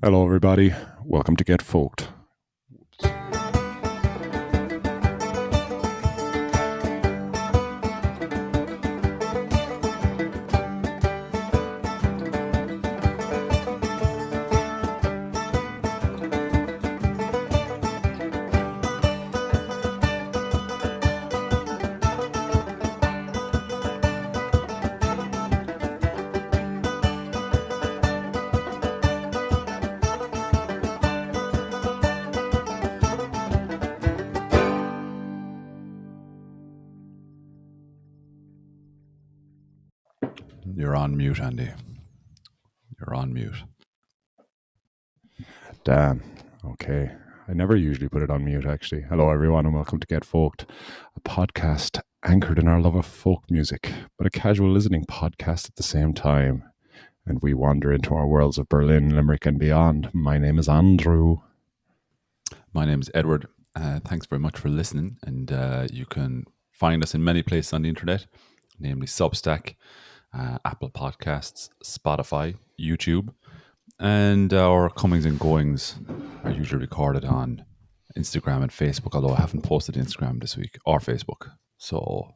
Hello, everybody. Welcome to Get Folked. You're on mute, Andy. You're on mute. Damn. Okay. I never usually put it on mute, actually. Hello, everyone, and welcome to Get Folked, a podcast anchored in our love of folk music, but a casual listening podcast at the same time. And we wander into our worlds of Berlin, Limerick, and beyond. My name is Andrew. My name is Edward. Thanks very much for listening. And you can find us in many places on the internet, namely Substack, Apple Podcasts, Spotify, YouTube, and our comings and goings are usually recorded on Instagram and Facebook, although I haven't posted Instagram this week or Facebook. So,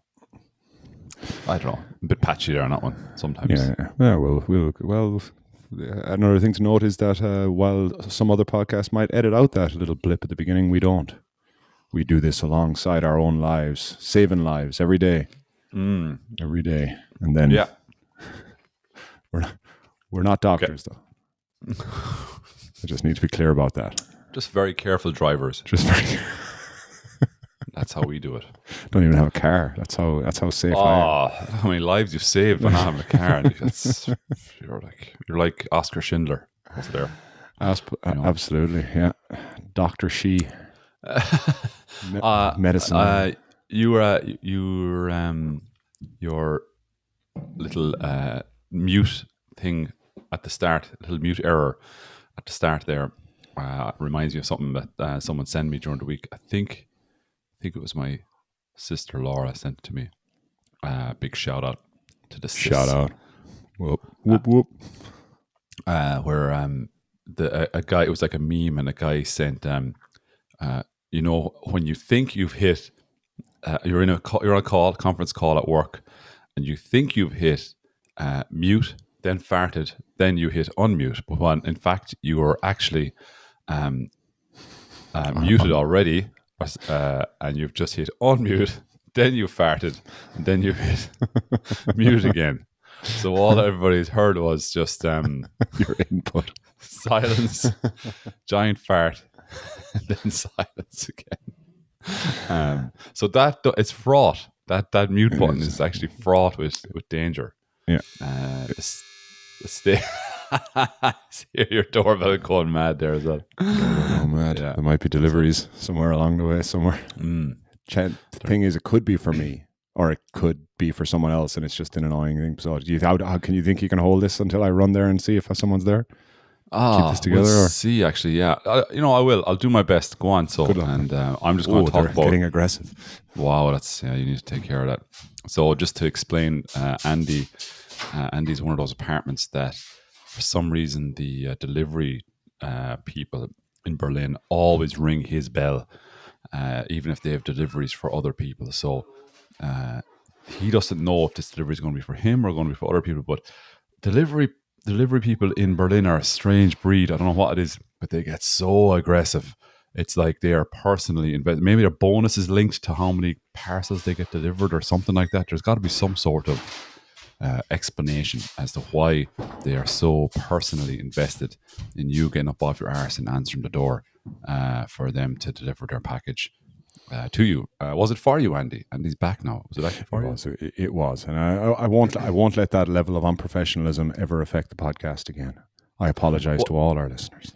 I don't know. A bit patchy there on that one sometimes. Yeah, well, another thing to note is that while some other podcasts might edit out that little blip at the beginning, we don't. We do this alongside our own lives, saving lives every day. Every day. And then we're not doctors, though. I just need to be clear about that. Just very careful drivers. That's how we do it. Don't even have a car. That's how safe I am. How many lives you've saved by not having a car? You're like Oscar Schindler over there. Absolutely, yeah. Dr. She. Medicine. Your little mute thing at the start, little mute error at the start there, reminds me of something that someone sent me during the week. I think it was my sister Laura sent it to me. Big shout out to the sis. Shout out. Whoop whoop whoop. Where a guy, it was like a meme, and a guy sent when you think you've hit, you're on a conference call at work, and you think you've hit mute, then farted, then you hit unmute, but when in fact you were actually muted already, and you've just hit unmute, then you farted, and then you hit mute again. So all everybody's heard was just your input, silence, giant fart, and then silence again. So that it's fraught. That mute button is actually fraught with danger. Yeah. Stay. Your doorbell going mad there as well. Oh, mad. Yeah. There might be deliveries somewhere along the way. Somewhere. The thing is, it could be for me, or it could be for someone else, and it's just an annoying thing. So, how can you think you can hold this until I run there and see if someone's there? Keep this together. We'll see. Actually, yeah. I will. I'll do my best. Go on. So, and I'm just going to talk about getting aggressive. Wow, you need to take care of that. So, just to explain, Andy's one of those apartments that, for some reason, the delivery people in Berlin always ring his bell, even if they have deliveries for other people. So he doesn't know if this delivery is going to be for him or going to be for other people. But delivery people in Berlin are a strange breed. I don't know what it is, but they get so aggressive. It's like they are personally invested. Maybe their bonus is linked to how many parcels they get delivered or something like that. There's got to be some sort of explanation as to why they are so personally invested in you getting up off your arse and answering the door for them to deliver their package to you. Was it for you, Andy? Andy's back now. Was it actually for you? It was, and I won't let that level of unprofessionalism ever affect the podcast again. I apologize to all our listeners.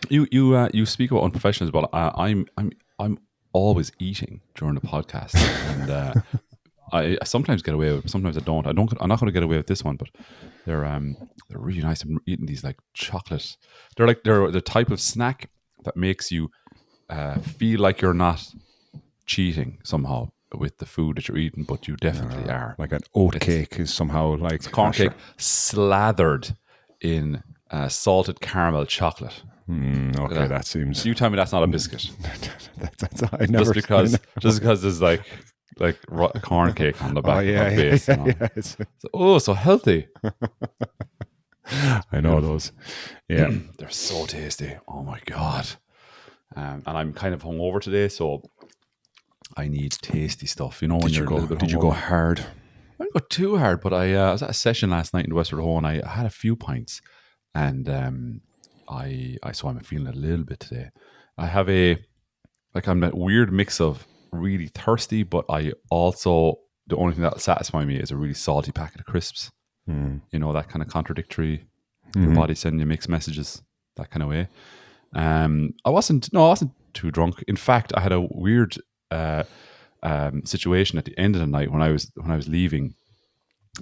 You speak about unprofessionalism, but I'm always eating during the podcast, and I sometimes get away with it, sometimes I don't. I'm not going to get away with this one, but they're really nice. I'm eating these like chocolate. They're the type of snack that makes you feel like you're not cheating somehow with the food that you're eating, but you definitely are. Like an oat cake is somehow like corn cake slathered in salted caramel chocolate. Okay, that seems. You tell me that's not a biscuit. I never. Just because there's like corn cake on the back of base. So healthy. I know those. Yeah, they're so tasty. Oh my god. And I'm kind of hungover today, so I need tasty stuff. You know, when you're a little bit hungover. Did you go hard? I didn't go too hard, but I was at a session last night in Westward Ho, and I had a few pints, and so I'm feeling a little bit today. I'm that weird mix of really thirsty, but I also, the only thing that'll satisfy me is a really salty packet of crisps. You know, that kind of contradictory, your body sending you mixed messages, that kind of way. I wasn't too drunk. In fact, I had a weird situation at the end of the night when I was leaving,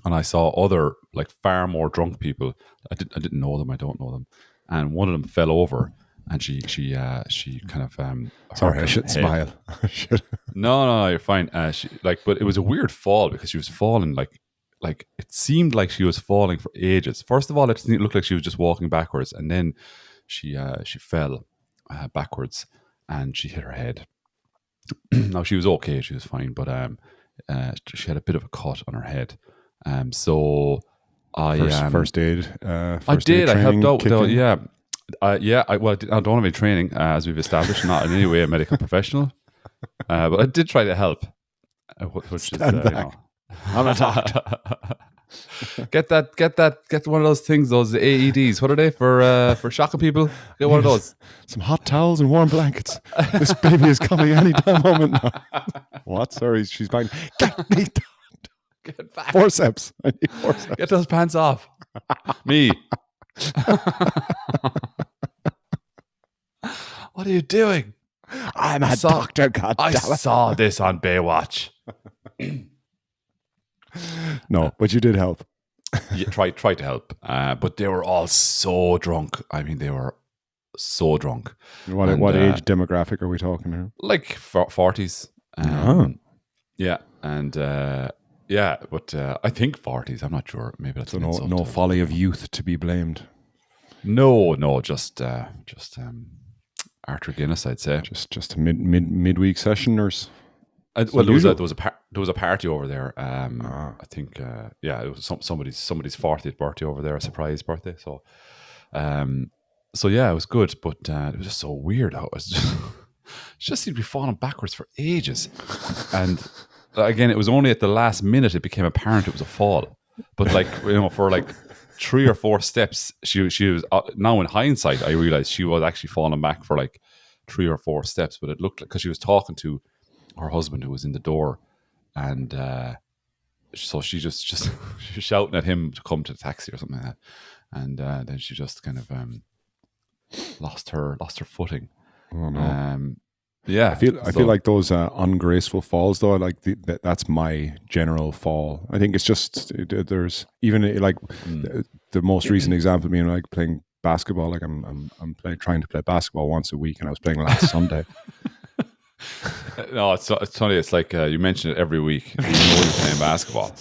and I saw other like far more drunk people. I didn't know them. I don't know them, and one of them fell over, and she kind of sorry, I should smile. No, you're fine. But it was a weird fall because she was falling like it seemed like she was falling for ages. First of all, it looked like she was just walking backwards, and then she fell backwards and she hit her head. Now she was okay, she was fine, but she had a bit of a cut on her head. So I first aid. I did. I helped out. Yeah. I don't have any training, as we've established. Not in any way a medical professional, but I did try to help. Which is, I'm a doctor. Get one of those things, those AEDs. What are they for shocking people? Get one of those. Some hot towels and warm blankets. This baby is coming any time moment now. What? Sorry, she's banging. Get back. Forceps. I need forceps. Get those pants off. Me. What are you doing? I'm a doctor, goddammit. I saw this on Baywatch. No, but you did help. Yeah, try to help. But they were all so drunk. I mean, they were so drunk. What age demographic are we talking here? Like 40s. Yeah, and but I think 40s. I'm not sure. Maybe that's so no folly of youth to be blamed. No, just Arthur Guinness, I'd say. Just a midweek session, or there was a party over there. I think it was somebody's 40th birthday over there, a surprise birthday. So yeah, it was good, but it was just so weird how it was just seemed to be falling backwards for ages. And again, it was only at the last minute it became apparent it was a fall. But for 3 or 4 steps, she was now in hindsight, I realized she was actually falling back for 3 or 4 steps. But it looked like, because she was talking to her husband who was in the door, and so she just she was shouting at him to come to the taxi or something like that, and then she just kind of lost her footing. Oh no! Yeah, I feel like those ungraceful falls though. That's my general fall. I think it's just there's even the most recent example being playing basketball. I'm trying to play basketball once a week, and I was playing last Sunday. No, it's funny. It's like you mention it every week. You know you're playing basketball.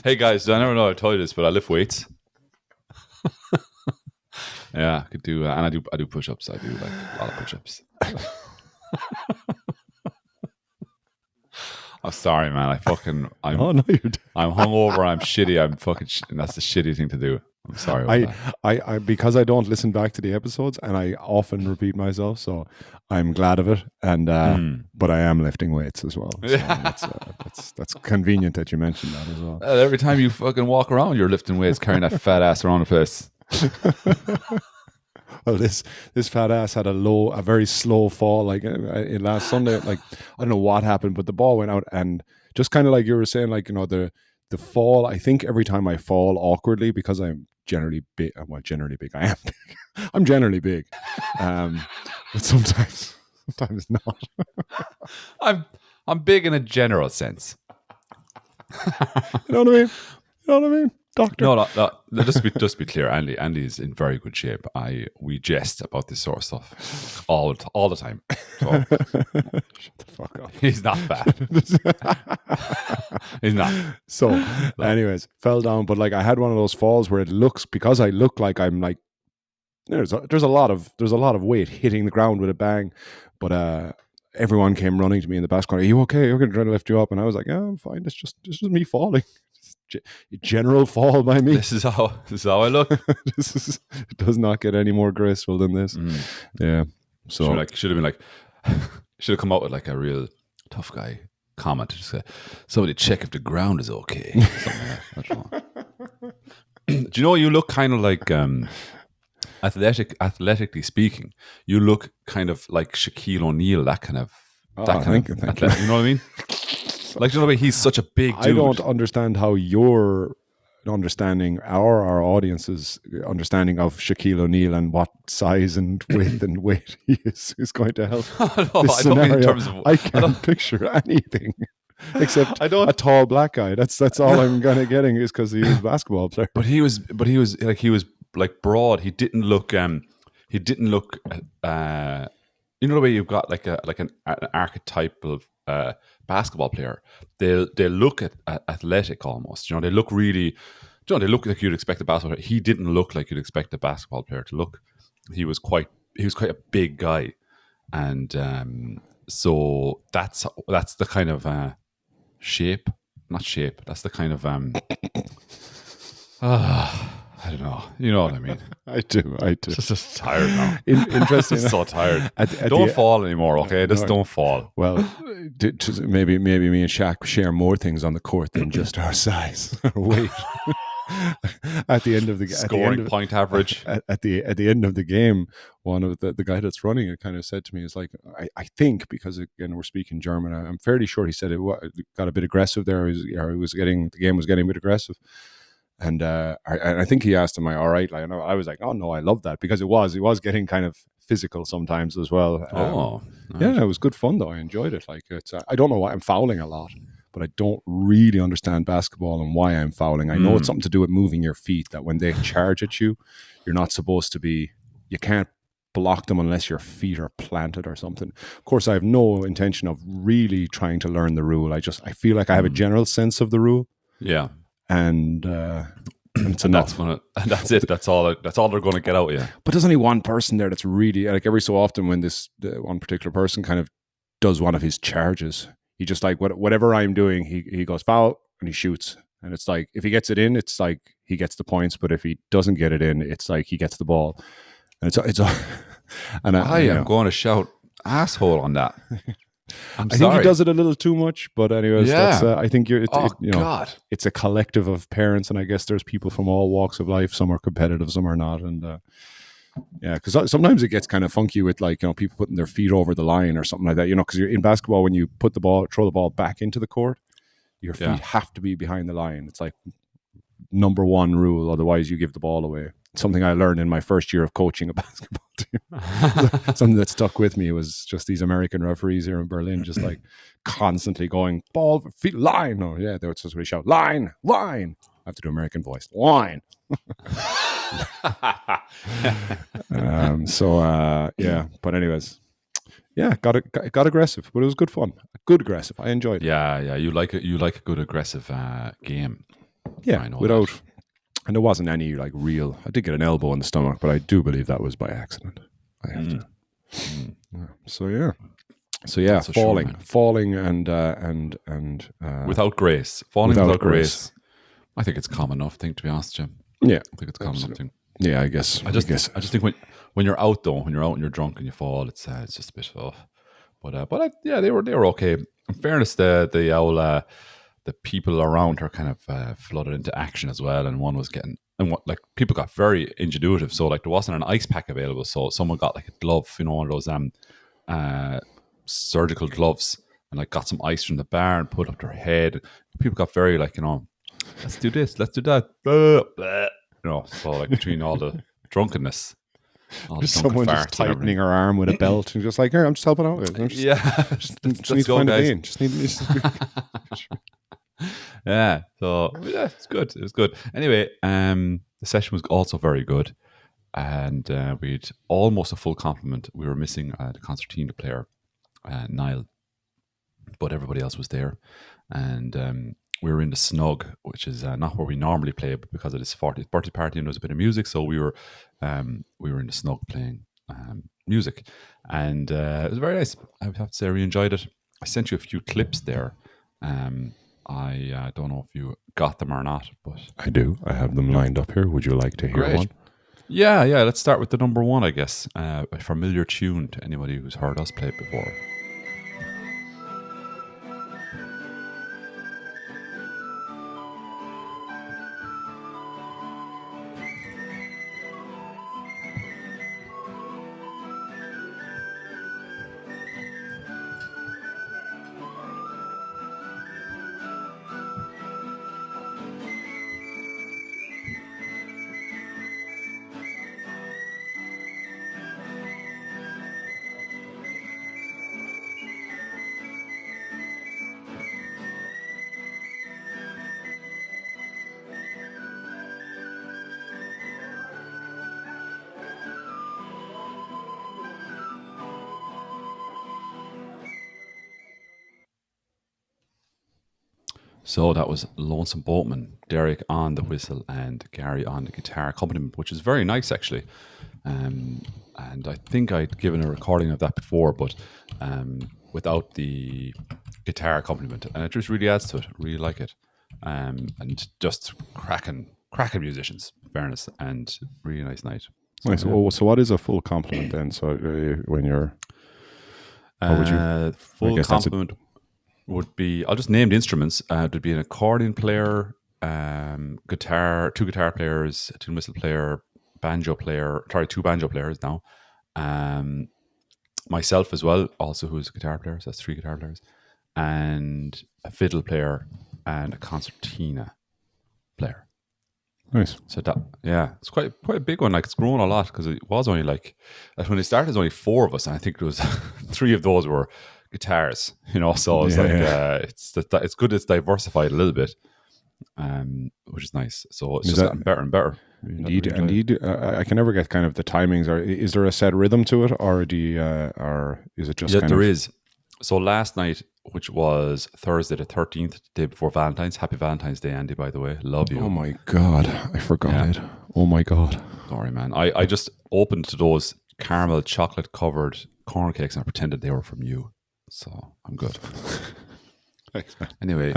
Hey guys, I never know I told you this, but I lift weights. Yeah, I could do, and I do push-ups. I do a lot of push-ups. I'm sorry, man. I'm hungover. I'm shitty. I'm fucking. And that's the shitty thing to do. I'm sorry about that. I because I don't listen back to the episodes, and I often repeat myself, so I'm glad of it. And but I am lifting weights as well. So that's convenient that you mentioned that as well. Every time you fucking walk around, you're lifting weights, carrying that fat ass around the place. Well, this fat ass had a very slow fall. Last Sunday, I don't know what happened, but the ball went out, and just kind of like you were saying, the fall. I think every time I fall awkwardly, because I'm generally big. Well, generally big. I am big. I'm generally big, but sometimes not. I'm big in a general sense. You know what I mean? Doctor. No. Just be clear. Andy's in very good shape. We jest about this sort of stuff all the time. So, shut the fuck up. He's not fat. He's not. So, anyways, fell down. But I had one of those falls where it looks, because I look like I'm there's a lot of weight hitting the ground with a bang, but everyone came running to me in the basketball. Are you okay? We're going to try to lift you up, and I was like, yeah, I'm fine. It's just me falling. General fall by me. This is how I look. It does not get any more graceful than this. Yeah. So should have been like should have come out with like a real tough guy comment to just say, somebody check if the ground is okay. Something like that. Do you know you look kind of like athletically speaking, you look kind of like Shaquille O'Neal, that kind of thank you. You know what I mean? Like, you know, he's such a big dude. I don't understand how your understanding, our audience's understanding of Shaquille O'Neal and what size and width and weight he is going to help. No, this I don't mean in scenario. terms of. I can't picture anything except a tall black guy. That's all I'm kind of getting is because he was a basketball player. But he was like broad. He didn't look. You know the way you've got like an archetypal basketball player. They look at athletic almost. You know, they look really. You know, they look like you'd expect a basketball player. He didn't look like you'd expect a basketball player to look. He was quite a big guy, and so that's the kind of shape, not shape. That's the kind of I don't know. You know what I mean? I do. Just tired now. Interesting. So tired. Don't fall anymore, okay? Just don't fall. Well, maybe me and Shaq share more things on the court than just our size or weight. At the end of the scoring point average. At the end of the game, one of the guy that's running it kind of said to me, "Is like I think because again we're speaking German. I'm fairly sure he said it got a bit aggressive there. The game was getting a bit aggressive." And I think he asked, "Am I all right?" Like, I was like, "Oh no, I love that," because it was getting kind of physical sometimes as well. Nice. Yeah, it was good fun though. I enjoyed it. Like it's, I don't know why I'm fouling a lot, but I don't really understand basketball and why I'm fouling. I know it's something to do with moving your feet. That when they charge at you, you're not supposed to be. You can't block them unless your feet are planted or something. Of course, I have no intention of really trying to learn the rule. I feel like I have a general sense of the rule. Yeah. And it's enough. That's it. That's all they're going to get out of you. But there's only one person there that's really, like, every so often when one particular person kind of does one of his charges, he just like whatever I'm doing, he goes foul and he shoots, and it's like if he gets it in, it's like he gets the points, but if he doesn't get it in, it's like he gets the ball, and it's and I am going to shout asshole on that. I think he does it a little too much, but anyways, that's, I think God. It's a collective of parents, and I guess there's people from all walks of life. Some are competitive, some are not, and yeah, because sometimes it gets kind of funky with, like, you know, people putting their feet over the line or something like that. You know, because in basketball, when you throw the ball back into the court, your feet have to be behind the line. It's like number one rule, otherwise you give the ball away. Something I learned in my first year of coaching a basketball team. Something that stuck with me was just these American referees here in Berlin, just like constantly going, ball, feet, line. Oh yeah, they would just really shout, line. I have to do American voice, line. Yeah, but anyways, yeah, got aggressive, but it was good fun. Good aggressive. I enjoyed it. Yeah, you like it. You like a good aggressive game. Yeah, I know without. That. And there wasn't any like real. I did get an elbow in the stomach, but I do believe that was by accident. I have to. Yeah. So yeah, falling, and without grace, falling without grace. I think it's a common enough thing, to be honest, Jim. Yeah, I think it's a common enough thing. Yeah, I guess. I just think when you're out though, when you're out and you're drunk and you fall, it's just a bit off. But they were okay. In fairness, the people around her kind of flooded into action as well, and one was getting, and like people got very ingenuitive. So like there wasn't an ice pack available, so someone got like a glove, you know, one of those surgical gloves, and like got some ice from the bar and put up to her head. People got very like, you know, let's do this, let's do that, you know. So like between all the drunkenness. Someone just tightening her arm with a belt and just like, here, I'm just helping out. Just need to find a vein. Just need. Yeah, so yeah, it's good. It was good. Anyway, the session was also very good, and we had almost a full complement. We were missing the concertina player, Niall, but everybody else was there, and we were in the Snug, which is not where we normally play, but because it is 40th birthday party and there was a bit of music, so we were in the Snug playing music, and it was very nice. I would have to say I really enjoyed it. I sent you a few clips there. I don't know if you got them or not, but I do. I have them lined up here. Would you like to hear great. one? Yeah. Let's start with the number one, I guess. A familiar tune to anybody who's heard us play it before. So that was Lonesome Boatman, Derek on the whistle and Gary on the guitar accompaniment, which is very nice actually. And I think I'd given a recording of that before, but without the guitar accompaniment, and it just really adds to it. I really like it, and just cracking musicians, in fairness, and really nice night. So, Nice. yeah. Oh, so what is a full complement then? So when you're, what would you? I Full guess that's complement would be, I'll just name the instruments. There'd be an accordion player, guitar, two guitar players, a tin whistle player, banjo player, sorry, two banjo players now. Myself as well, also who's a guitar player, so that's three guitar players, and a fiddle player and a concertina player. nice. So that, yeah, it's quite a big one. Like, it's grown a lot because it was only like when it started, there's only four of us, and I think there was three of those were guitars. So it's it's good. It's diversified a little bit, which is nice. So it's Is just that- gotten better and better. Indeed. I can never get kind of the timings. Or is there a set rhythm to it, or or is it just? Yeah, kind there of, is. So last night, which was Thursday the 13th, the day before Valentine's. Happy Valentine's Day, Andy, by the way. Love you. Oh my god, I forgot it. Oh my god. Sorry, man. I just opened to those caramel chocolate covered corn cakes and I pretended they were from you. So I'm good. Thanks, man. Anyway,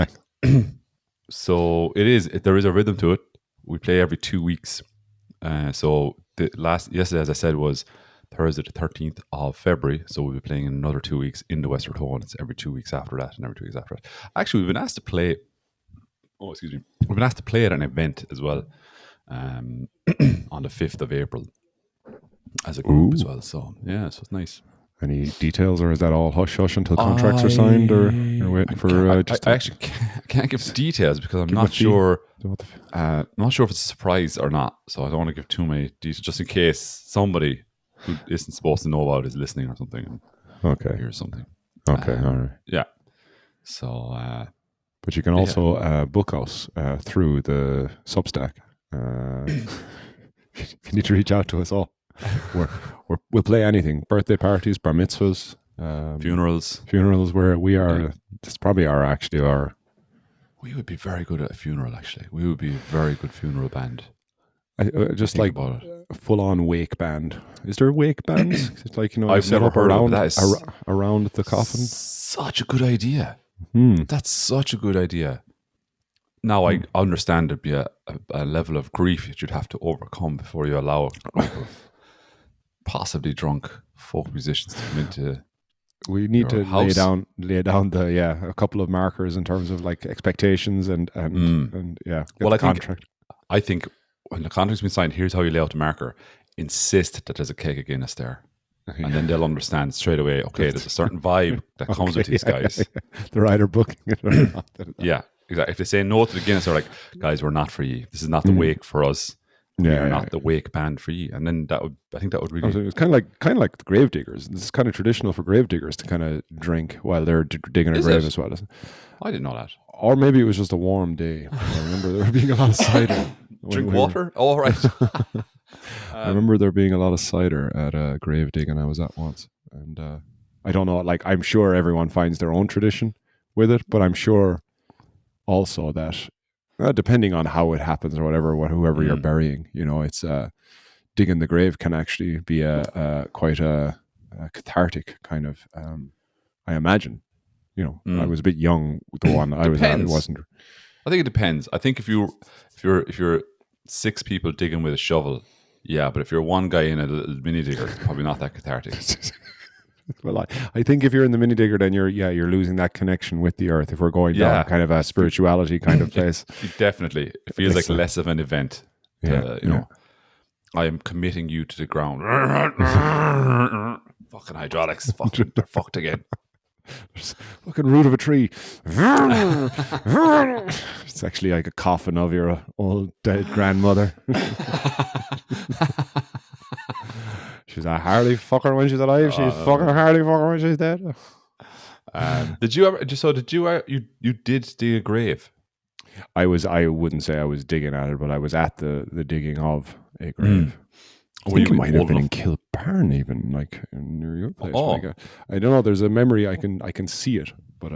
so there is a rhythm to it. We play every 2 weeks. So yesterday, as I said, was Thursday the 13th of February. So we'll be playing in another 2 weeks in the Westward Ho, and it's every 2 weeks after that, and every 2 weeks after that. Actually, we've been asked to play. Oh, excuse me. We've been asked to play at an event as well, on the 5th of April, as a group as well. So yeah, so it's nice. Any details, or is that all hush hush until contracts are signed, or you're waiting for? I actually can't give details because I'm not sure. I'm not sure if it's a surprise or not. So I don't want to give too many details, just in case somebody who isn't supposed to know about it is listening or something and Okay. hears something. Okay. All right. Yeah. So, But you can also book us through the Substack. If you need to reach out to us all. We'll play anything: birthday parties, bar mitzvahs, funerals. Where we are, it's probably our. We would be very good at a funeral. Actually, we would be a very good funeral band. Just Think like about it. a full-on wake band. Is there wake bands? It's like I've set never up heard of around it. That is around the coffin. Such a good idea. Hmm. That's such a good idea. Now, I understand there'd be a level of grief that you'd have to overcome before you allow a group of possibly drunk folk musicians to come into. We need to your house. lay down a couple of markers in terms of like expectations and get Well, the I contract. think when the contract's been signed, here's how you lay out the marker. Insist that there's a keg of Guinness there. And then they'll understand straight away, okay, there's a certain vibe that comes with these guys. They're either booking it or not. Yeah, exactly. If they say no to the Guinness, they're like, guys, we're not for you. This is not the wake for us. We're not the wake band for you. And then I think that would really. It's kind of like the grave diggers. This is kind of traditional for grave diggers to kind of drink while they're digging a grave as well. I didn't know that. Or maybe it was just a warm day. I remember there being a lot of cider. Drink water? All right. I remember there being a lot of cider at a grave digging I was at once. And I don't know, like, I'm sure everyone finds their own tradition with it, but I'm sure also that depending on how it happens or whatever, whoever you're burying, it's digging the grave can actually be a quite a cathartic kind of. I imagine. I was a bit young with the one I was at. It wasn't. I think it depends. I think if you're 6 people digging with a shovel, yeah, but if you're one guy in a little mini digger, it's probably not that cathartic. Well, I think if you're in the mini digger, then you're losing that connection with the earth. If we're going down kind of a spirituality kind of place, definitely, it feels like less of an event. I am committing you to the ground. Fucking hydraulics, they're fucked again. There's fucking root of a tree. It's actually like a coffin of your old dead grandmother. She's a hardy fucker when she's alive. She's fucking a hardy fucker when she's dead. Did you ever? You did dig a grave? I wouldn't say I was digging at it, but I was at the digging of a grave. I think it might have been in Kilbarn, even like near your place. I don't know. There's a memory I can see it, but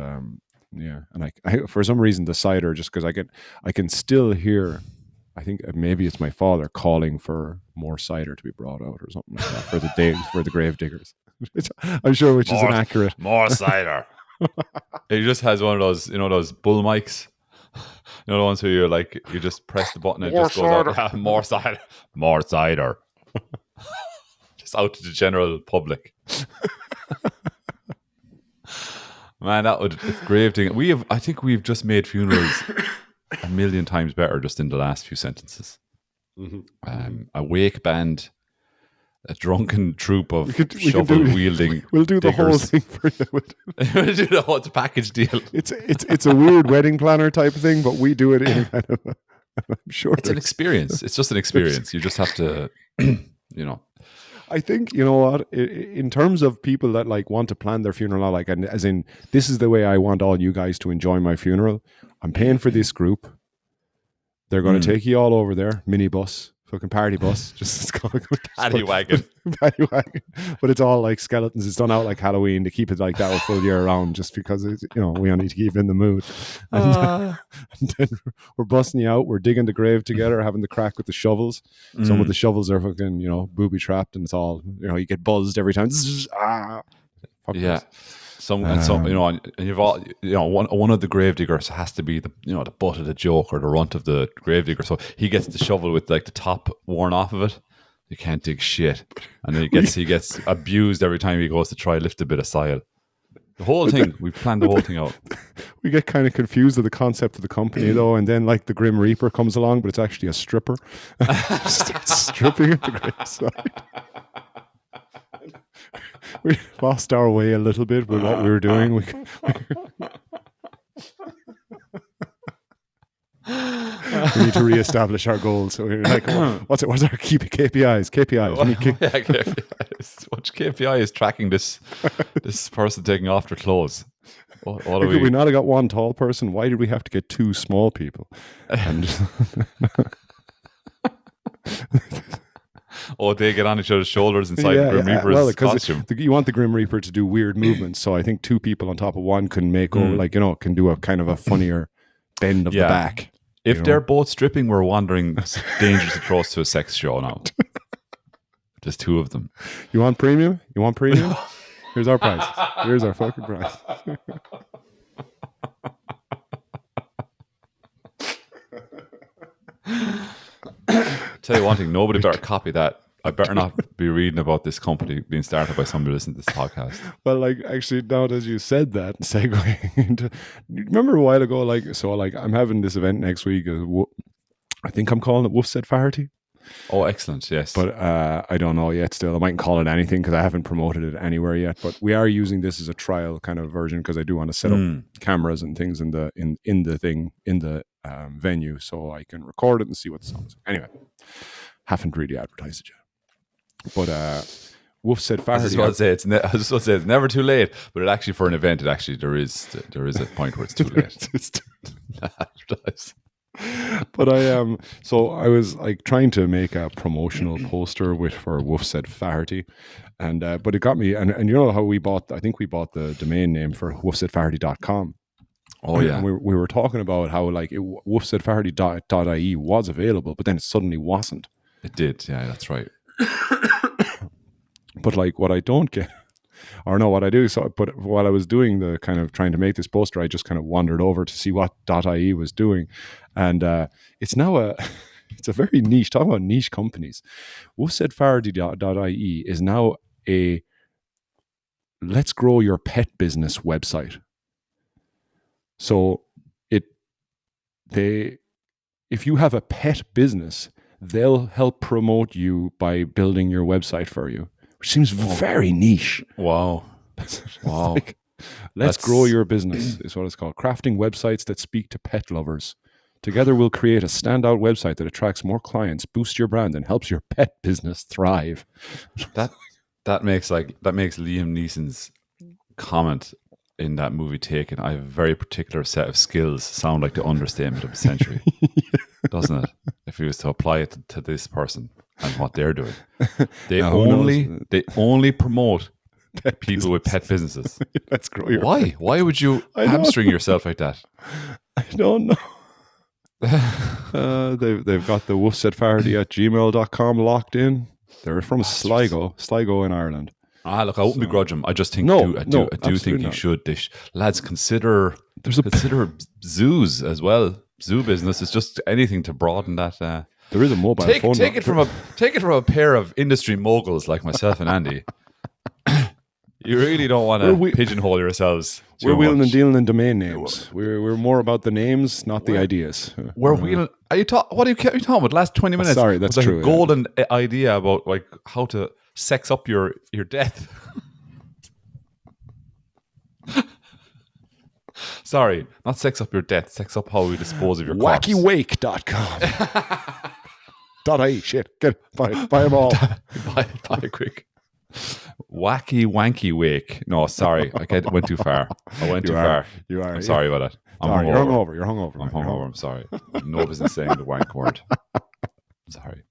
yeah. And I for some reason the cider, just because I can still hear. I think maybe it's my father calling for more cider to be brought out or something like that for the grave diggers. I'm sure, which is inaccurate. More cider. He just has one of those, those bull mics. The ones who you just press the button and it just goes out. More cider. More cider. Just out to the general public. Man, that would grave digging. I think we've just made funerals a million times better just in the last few sentences. A wake band, a drunken troop of shovel wielding. We'll do the diggers. whole thing for you. We'll do the whole package deal. It's a weird wedding planner type thing, but we do it in kind of. I'm sure it's an experience. It's just an experience. You just have to, I think, you know what, in terms of people that want to plan their funeral, and as in, this is the way I want all you guys to enjoy my funeral. I'm paying for this group. They're going to take you all over there, minibus, fucking party bus, just paddy wagon. Paddy wagon. But it's all like skeletons. It's done out like Halloween to keep it like that a full year round, just because we all need to keep in the mood. And then we're busting you out. We're digging the grave together, having the crack with the shovels. Some of the shovels are fucking booby trapped, and it's all you get buzzed every time. Yeah. And you've all, one of the gravediggers has to be the butt of the joke or the runt of the gravedigger. So he gets the shovel with the top worn off of it. You can't dig shit, and then he gets abused every time he goes to try lift a bit of soil. The whole thing, we've planned the whole thing out. We get kind of confused with the concept of the company though, and then the Grim Reaper comes along, but it's actually a stripper. Stripping at the graveside. We lost our way a little bit with what we were doing. We need to reestablish our goals. So we're like, what's our KPIs? KPIs. What KPI is tracking this person taking off their clothes? What we not have got one tall person? Why did we have to get 2 small people? And they get on each other's shoulders inside the Grim Reaper's costume. You want the Grim Reaper to do weird movements, so I think 2 people on top of one can make can do a kind of a funnier bend of the back. If they're both stripping, we're wandering dangerously close to a sex show now. There's 2 of them. You want premium? Here's our price. Here's our fucking price. Tell you one thing, nobody better copy that. I better not be reading about this company being started by somebody listening to this podcast. Well, actually, now that you said that, segueing into, remember a while ago, I'm having this event next week. I think I'm calling it Westward Ho. Oh, excellent! Yes, but I don't know yet. Still, I mightn't call it anything because I haven't promoted it anywhere yet. But we are using this as a trial kind of version because I do want to set up cameras and things in the venue so I can record it and see what the sounds. Anyway, haven't really advertised it yet. But Westward Ho. I was about to say it's never too late. But it actually, for an event, there is a point where it's too late. It's too advertise. But I was trying to make a promotional poster for Westward Ho, and but it got me and you know how I think we bought the domain name for westwardho.com. Oh yeah, And we were talking about how like woofsaidfarty.ie was available, but then it suddenly wasn't. it did. Yeah, that's right. But like what I don't get, or no, what I do, so but while I was doing the kind of trying to make this poster, I just kind of wandered over to see what .ie was doing, and it's now it's a very niche. Talking about niche companies, woofsaidfarty.ie is now a let's grow your pet business website. So if you have a pet business, they'll help promote you by building your website for you, which seems very niche. Wow. Wow. Like, let's grow your business is what it's called. Crafting websites that speak to pet lovers. Together we'll create a standout website that attracts more clients, boosts your brand, and helps your pet business thrive. That makes Liam Neeson's comment in that movie Taken, I have a very particular set of skills, sound like the understatement of the century. Doesn't it? If he was to apply it to this person and what they're doing. They only promote people with pet businesses. Let's grow your Why? Why would you hamstring yourself like that? I don't know. They've got the woofsaidfarty@gmail.com locked in. They're from Sligo in Ireland. Look, I wouldn't begrudge him. I just think I do think you should. Lads, consider zoos as well. Zoo business is just anything to broaden that. There is a mobile phone. Take it from a pair of industry moguls like myself and Andy. You really don't want to pigeonhole yourselves. We're wheeling and dealing in domain names. We're more about the names, not the ideas. We're wheeling. What are you talking about? The last 20 minutes. Sorry, that's true. A golden idea about like how to sex up your death. Sorry, not sex up your death. Sex up how we dispose of your corpse. Wackywake.com. .ie. Shit. Buy them all. buy it quick. Wacky wanky wake. No, sorry. I went too far. I went too far. You are. I'm sorry about that. You're hungover. You're hungover. I'm hungover. I'm sorry. No business saying the wank word. Sorry.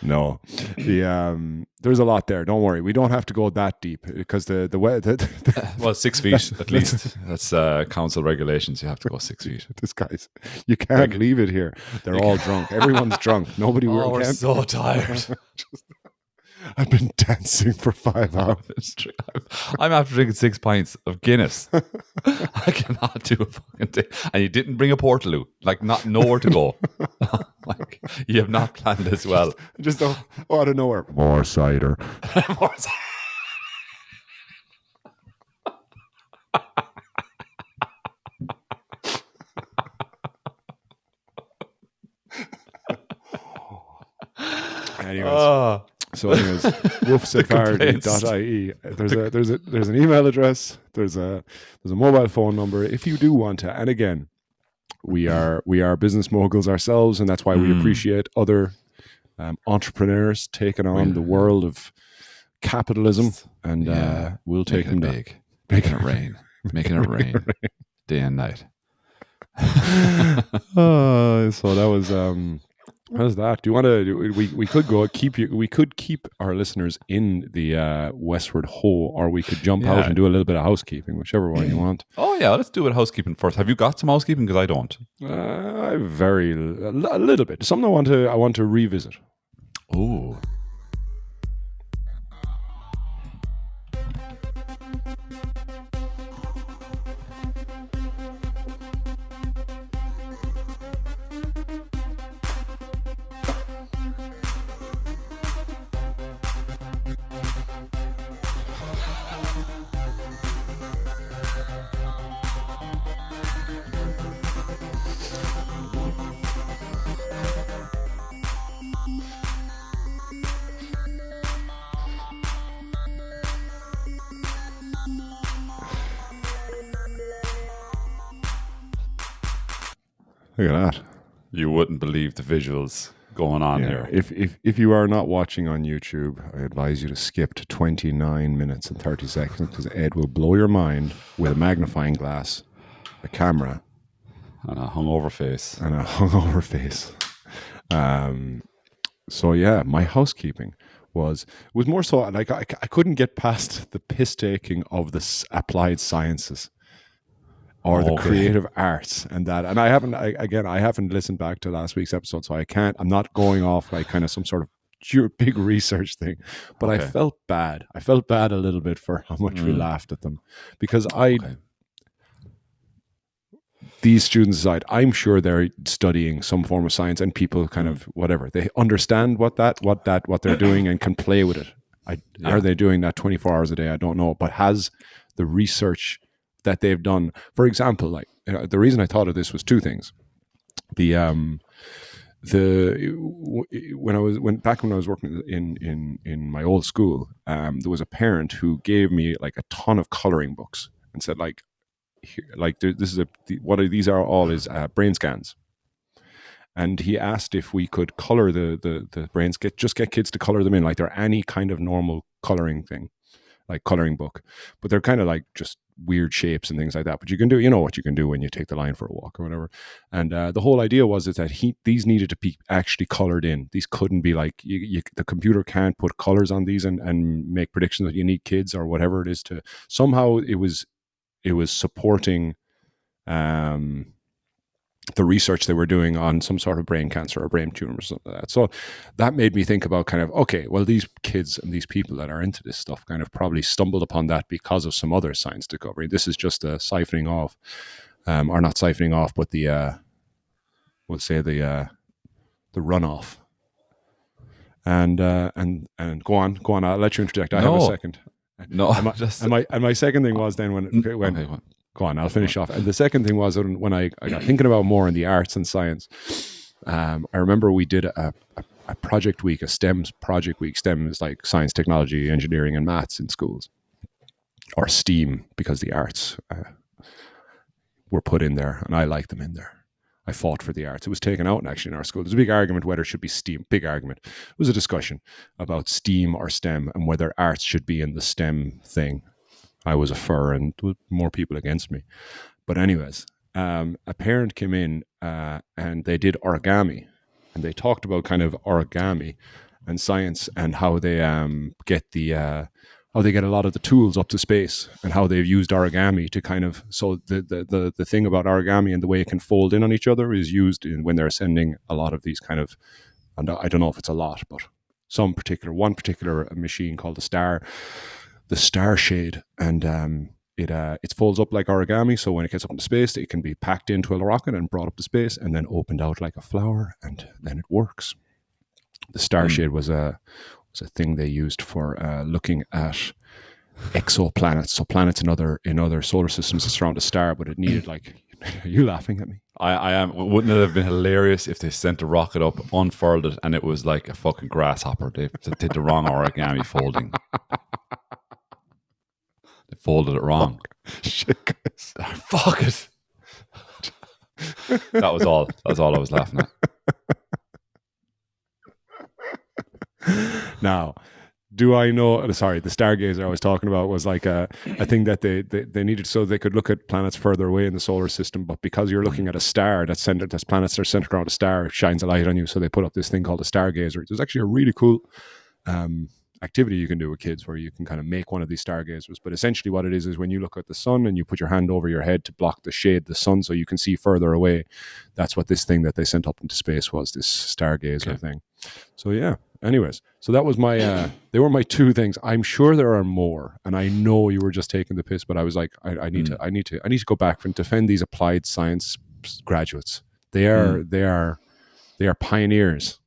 No, there's a lot there. Don't worry, we don't have to go that deep because well, 6 feet at least. That's council regulations. You have to go 6 feet. This guy's, you can't leave it here. They're all drunk. Everyone's drunk. Nobody. We're so tired. I've been dancing for 5 hours. I'm after drinking 6 pints of Guinness. I cannot do a fucking thing. And you didn't bring a portaloo, like nowhere to go. Like you have not planned this well. Just out of nowhere. More cider. More cider. Anyways. So anyways, woofsaidfarty.ie. There's an email address. There's a mobile phone number if you do want to. And again, we are business moguls ourselves, and that's why we appreciate other entrepreneurs taking on the world of capitalism, and we'll take them big, making it rain, day and night. So that was. How's that? Do you want to? We could go keep you. We could keep our listeners in the Westward Ho, or we could jump out and do a little bit of housekeeping, whichever one you want. Oh yeah, let's do it housekeeping first. Have you got some housekeeping? Because I don't. A little bit. Something I want to revisit. Oh. Look at that. You wouldn't believe the visuals going on here. If you are not watching on YouTube, I advise you to skip to 29 minutes and 30 seconds because Ed will blow your mind with a magnifying glass, a camera, and a hungover face. So yeah, my housekeeping was more so like I couldn't get past the piss taking of the applied sciences or the Okay. creative arts and that. And I haven't listened back to last week's episode, so I'm not going off like kind of some sort of big research thing, but I Okay. felt bad. I felt bad a little bit for how much we laughed at them, because Okay. these students aside, I'm sure they're studying some form of science, and people kind of whatever, they understand what they're doing and can play with it. Are they doing that 24 hours a day? I don't know, but has the research that they've done, for example, like the reason I thought of this was two things. When I was working in my old school, there was a parent who gave me like a ton of coloring books and said like, here, like this is these are all is brain scans, and he asked if we could color the brains, get kids to color them in like they're any kind of normal coloring thing, like coloring book, but they're kind of like just weird shapes and things like that. But you can do, what you can do when you take the line for a walk or whatever. And the whole idea was is that these needed to be actually colored in. These couldn't be like the computer can't put colors on these and make predictions that you need kids or whatever it is to somehow it was supporting the research they were doing on some sort of brain cancer or brain tumor or something like that. So that made me think about kind of, okay, well, these kids and these people that are into this stuff kind of probably stumbled upon that because of some other science discovery. This is just a siphoning off, or not siphoning off, but we'll say the runoff. And go on. I'll let you interject. I have a second. No, and my second thing was then when go on, I'll finish off. And the second thing was when I got thinking about more in the arts and science, I remember we did a project week, a STEM project week. STEM is like science, technology, engineering, and maths in schools, or STEAM because the arts were put in there, and I like them in there. I fought for the arts. It was taken out actually in our school. There's a big argument whether it should be STEAM. Big argument. It was a discussion about STEAM or STEM and whether arts should be in the STEM thing. I was a fur and more people against me. But anyways, a parent came in and they did origami, and they talked about kind of origami and science and how they get a lot of the tools up to space, and how they've used origami to kind of, so the thing about origami and the way it can fold in on each other is used when they're sending a lot of these kind of, and I don't know if it's a lot, but one particular machine called the star shade, and it folds up like origami, so when it gets up into space it can be packed into a rocket and brought up to space and then opened out like a flower, and then it works. The star shade was a thing they used for looking at exoplanets, so planets in other solar systems that surround a star, but it needed like are you laughing at me? I am. Wouldn't it have been hilarious if they sent a rocket up, unfurled it, and it was like a fucking grasshopper? They did the wrong origami folding. They folded it wrong. Shit, guys. Fuck it. That was all I was laughing at. Now, do I know? Sorry, the stargazer I was talking about was like a thing that they needed so they could look at planets further away in the solar system. But because you're looking at a star that's planets that are centered around a star, it shines a light on you. So they put up this thing called a stargazer. It's actually a really cool activity you can do with kids where you can kind of make one of these stargazers. But essentially what it is when you look at the sun and you put your hand over your head to block the shade of the sun so you can see further away. That's what this thing that they sent up into space was, this stargazer thing. So yeah, anyways, so that was my they were my two things. I'm sure there are more, and I know you were just taking the piss, but I was like, I need to go back and defend these applied science graduates. They are pioneers.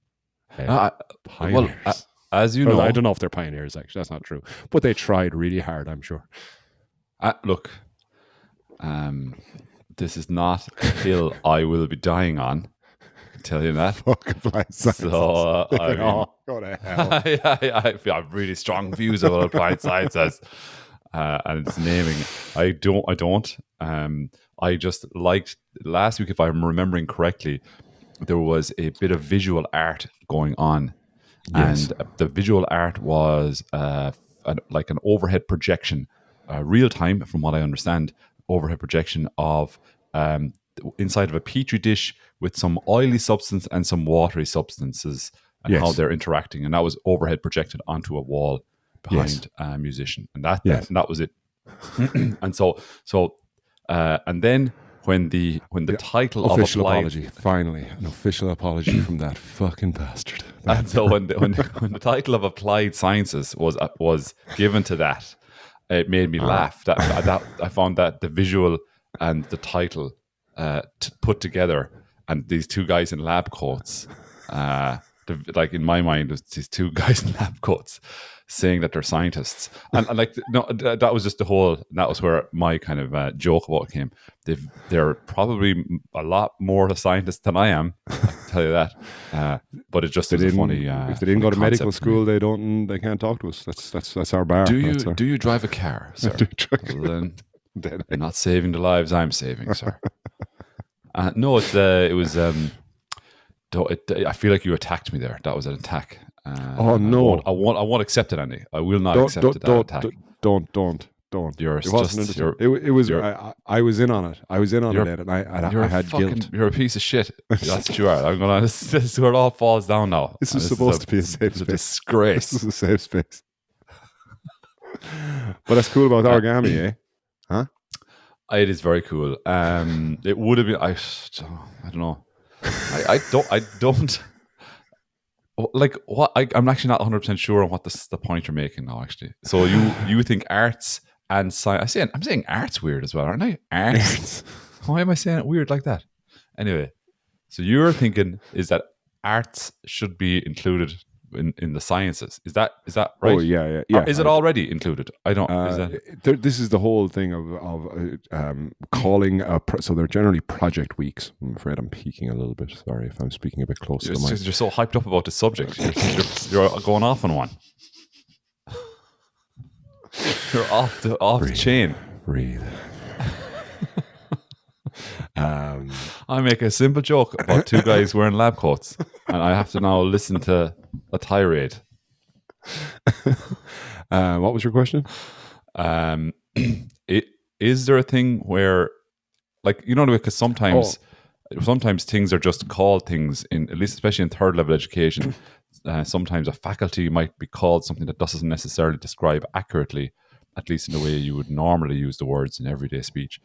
Pioneers. Well, as you know, I don't know if they're pioneers, actually. That's not true. But they tried really hard, I'm sure. Look, this is not a hill I will be dying on. I can tell you that. Fuck applied science. So, go to hell. I have really strong views about applied sciences and its naming. I don't. I just liked last week, if I'm remembering correctly, there was a bit of visual art going on. Yes. And the visual art was like an overhead projection, real time, from what I understand, overhead projection of inside of a petri dish with some oily substance and some watery substances, and how they're interacting. And that was overhead projected onto a wall behind a musician. And that was it. And so And then when the title official of applied, apology, finally, an official apology from that fucking bastard. and so when the title of applied sciences was given to that, it made me laugh. That I found that the visual and the title put together, and these two guys in lab coats, like in my mind, it was these two guys in lab coats saying that they're scientists, and like no, that was just the whole. That was where my kind of joke about it came. They're probably a lot more a scientist than I am. I can tell you that. But it just is a funny. If they didn't go to medical school, they can't talk to us. That's our bar. Do you drive a car, sir? Well, then you're not saving the lives I'm saving, sir. No, it was. I feel like you attacked me there. That was an attack. Oh no! I won't accept it, Andy. I will not accept that attack. Don't. It was. I was in on it. I was in on it, and I had guilt. You're a piece of shit. That's what you are. I'm gonna. This is where it all falls down now. This is supposed to be a safe space. A disgrace. This is a safe space. But that's cool about origami, eh? Huh? It is very cool. It would have been. I don't know. I don't like what I'm actually not 100% sure on what the point you're making now. Actually, so you think arts and science? I'm saying arts weird as well, aren't I? Arts. Why am I saying it weird like that? Anyway, so you're thinking is that arts should be included in the sciences? Is that right? Oh yeah. Or is it already included? I don't. This is the whole thing of calling so they're generally project weeks. I'm afraid I'm peaking a little bit. Sorry if I'm speaking a bit close to the mic. You're so hyped up about the subject. You're going off on one. You're off the chain. Breathe. I make a simple joke about two guys wearing lab coats, and I have to now listen to a tirade. What was your question? Is there a thing where, like, because sometimes things are just called things at least especially in third level education. Sometimes a faculty might be called something that doesn't necessarily describe accurately, at least in the way you would normally use the words in everyday speech,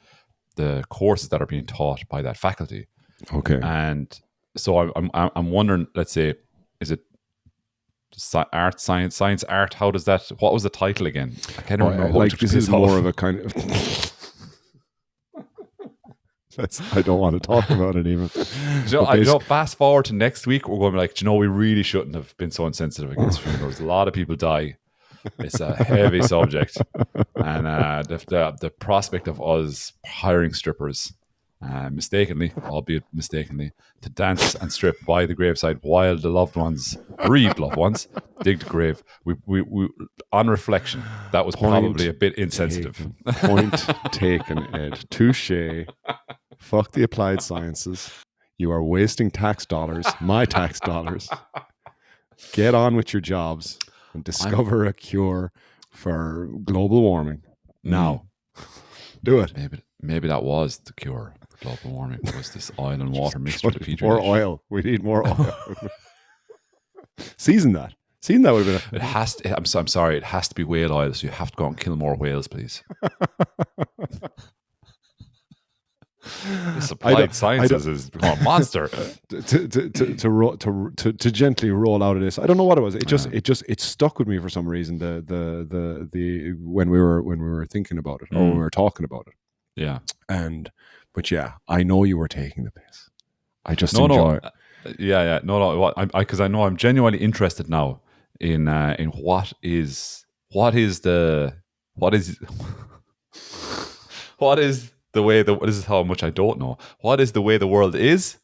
the courses that are being taught by that faculty. Okay. And so I'm wondering, let's say, is it art, science, art? How does that? What was the title again? I can't remember. Like this is more of a kind of. I don't want to talk about it even. Fast forward to next week, we're going to be like, we really shouldn't have been so insensitive against funerals. A lot of people die. It's a heavy subject, and the prospect of us hiring strippers, mistakenly, albeit mistakenly, to dance and strip by the graveside while the bereaved loved ones, dig the grave. We on reflection, that was probably a bit insensitive. Point taken, Ed. Touche. Fuck the applied sciences. You are wasting tax dollars, my tax dollars. Get on with your jobs and discover a cure for global warming. Now. Do it. Maybe that was the cure for global warming. Was this oil and water mixture to Petri more dish. Oil. We need more oil. Season that. Would have been. It has to. I'm sorry. It has to be whale oil. So you have to go and kill more whales, please. This applied sciences is become a monster. To gently roll out of this, I don't know what it was. It stuck with me for some reason. The when we were thinking about it or when we were talking about it. Yeah. But I know you were taking the piss. I just enjoy it. Yeah. No. Because I know I'm genuinely interested now in what is the way this is how much I don't know. What is the way the world is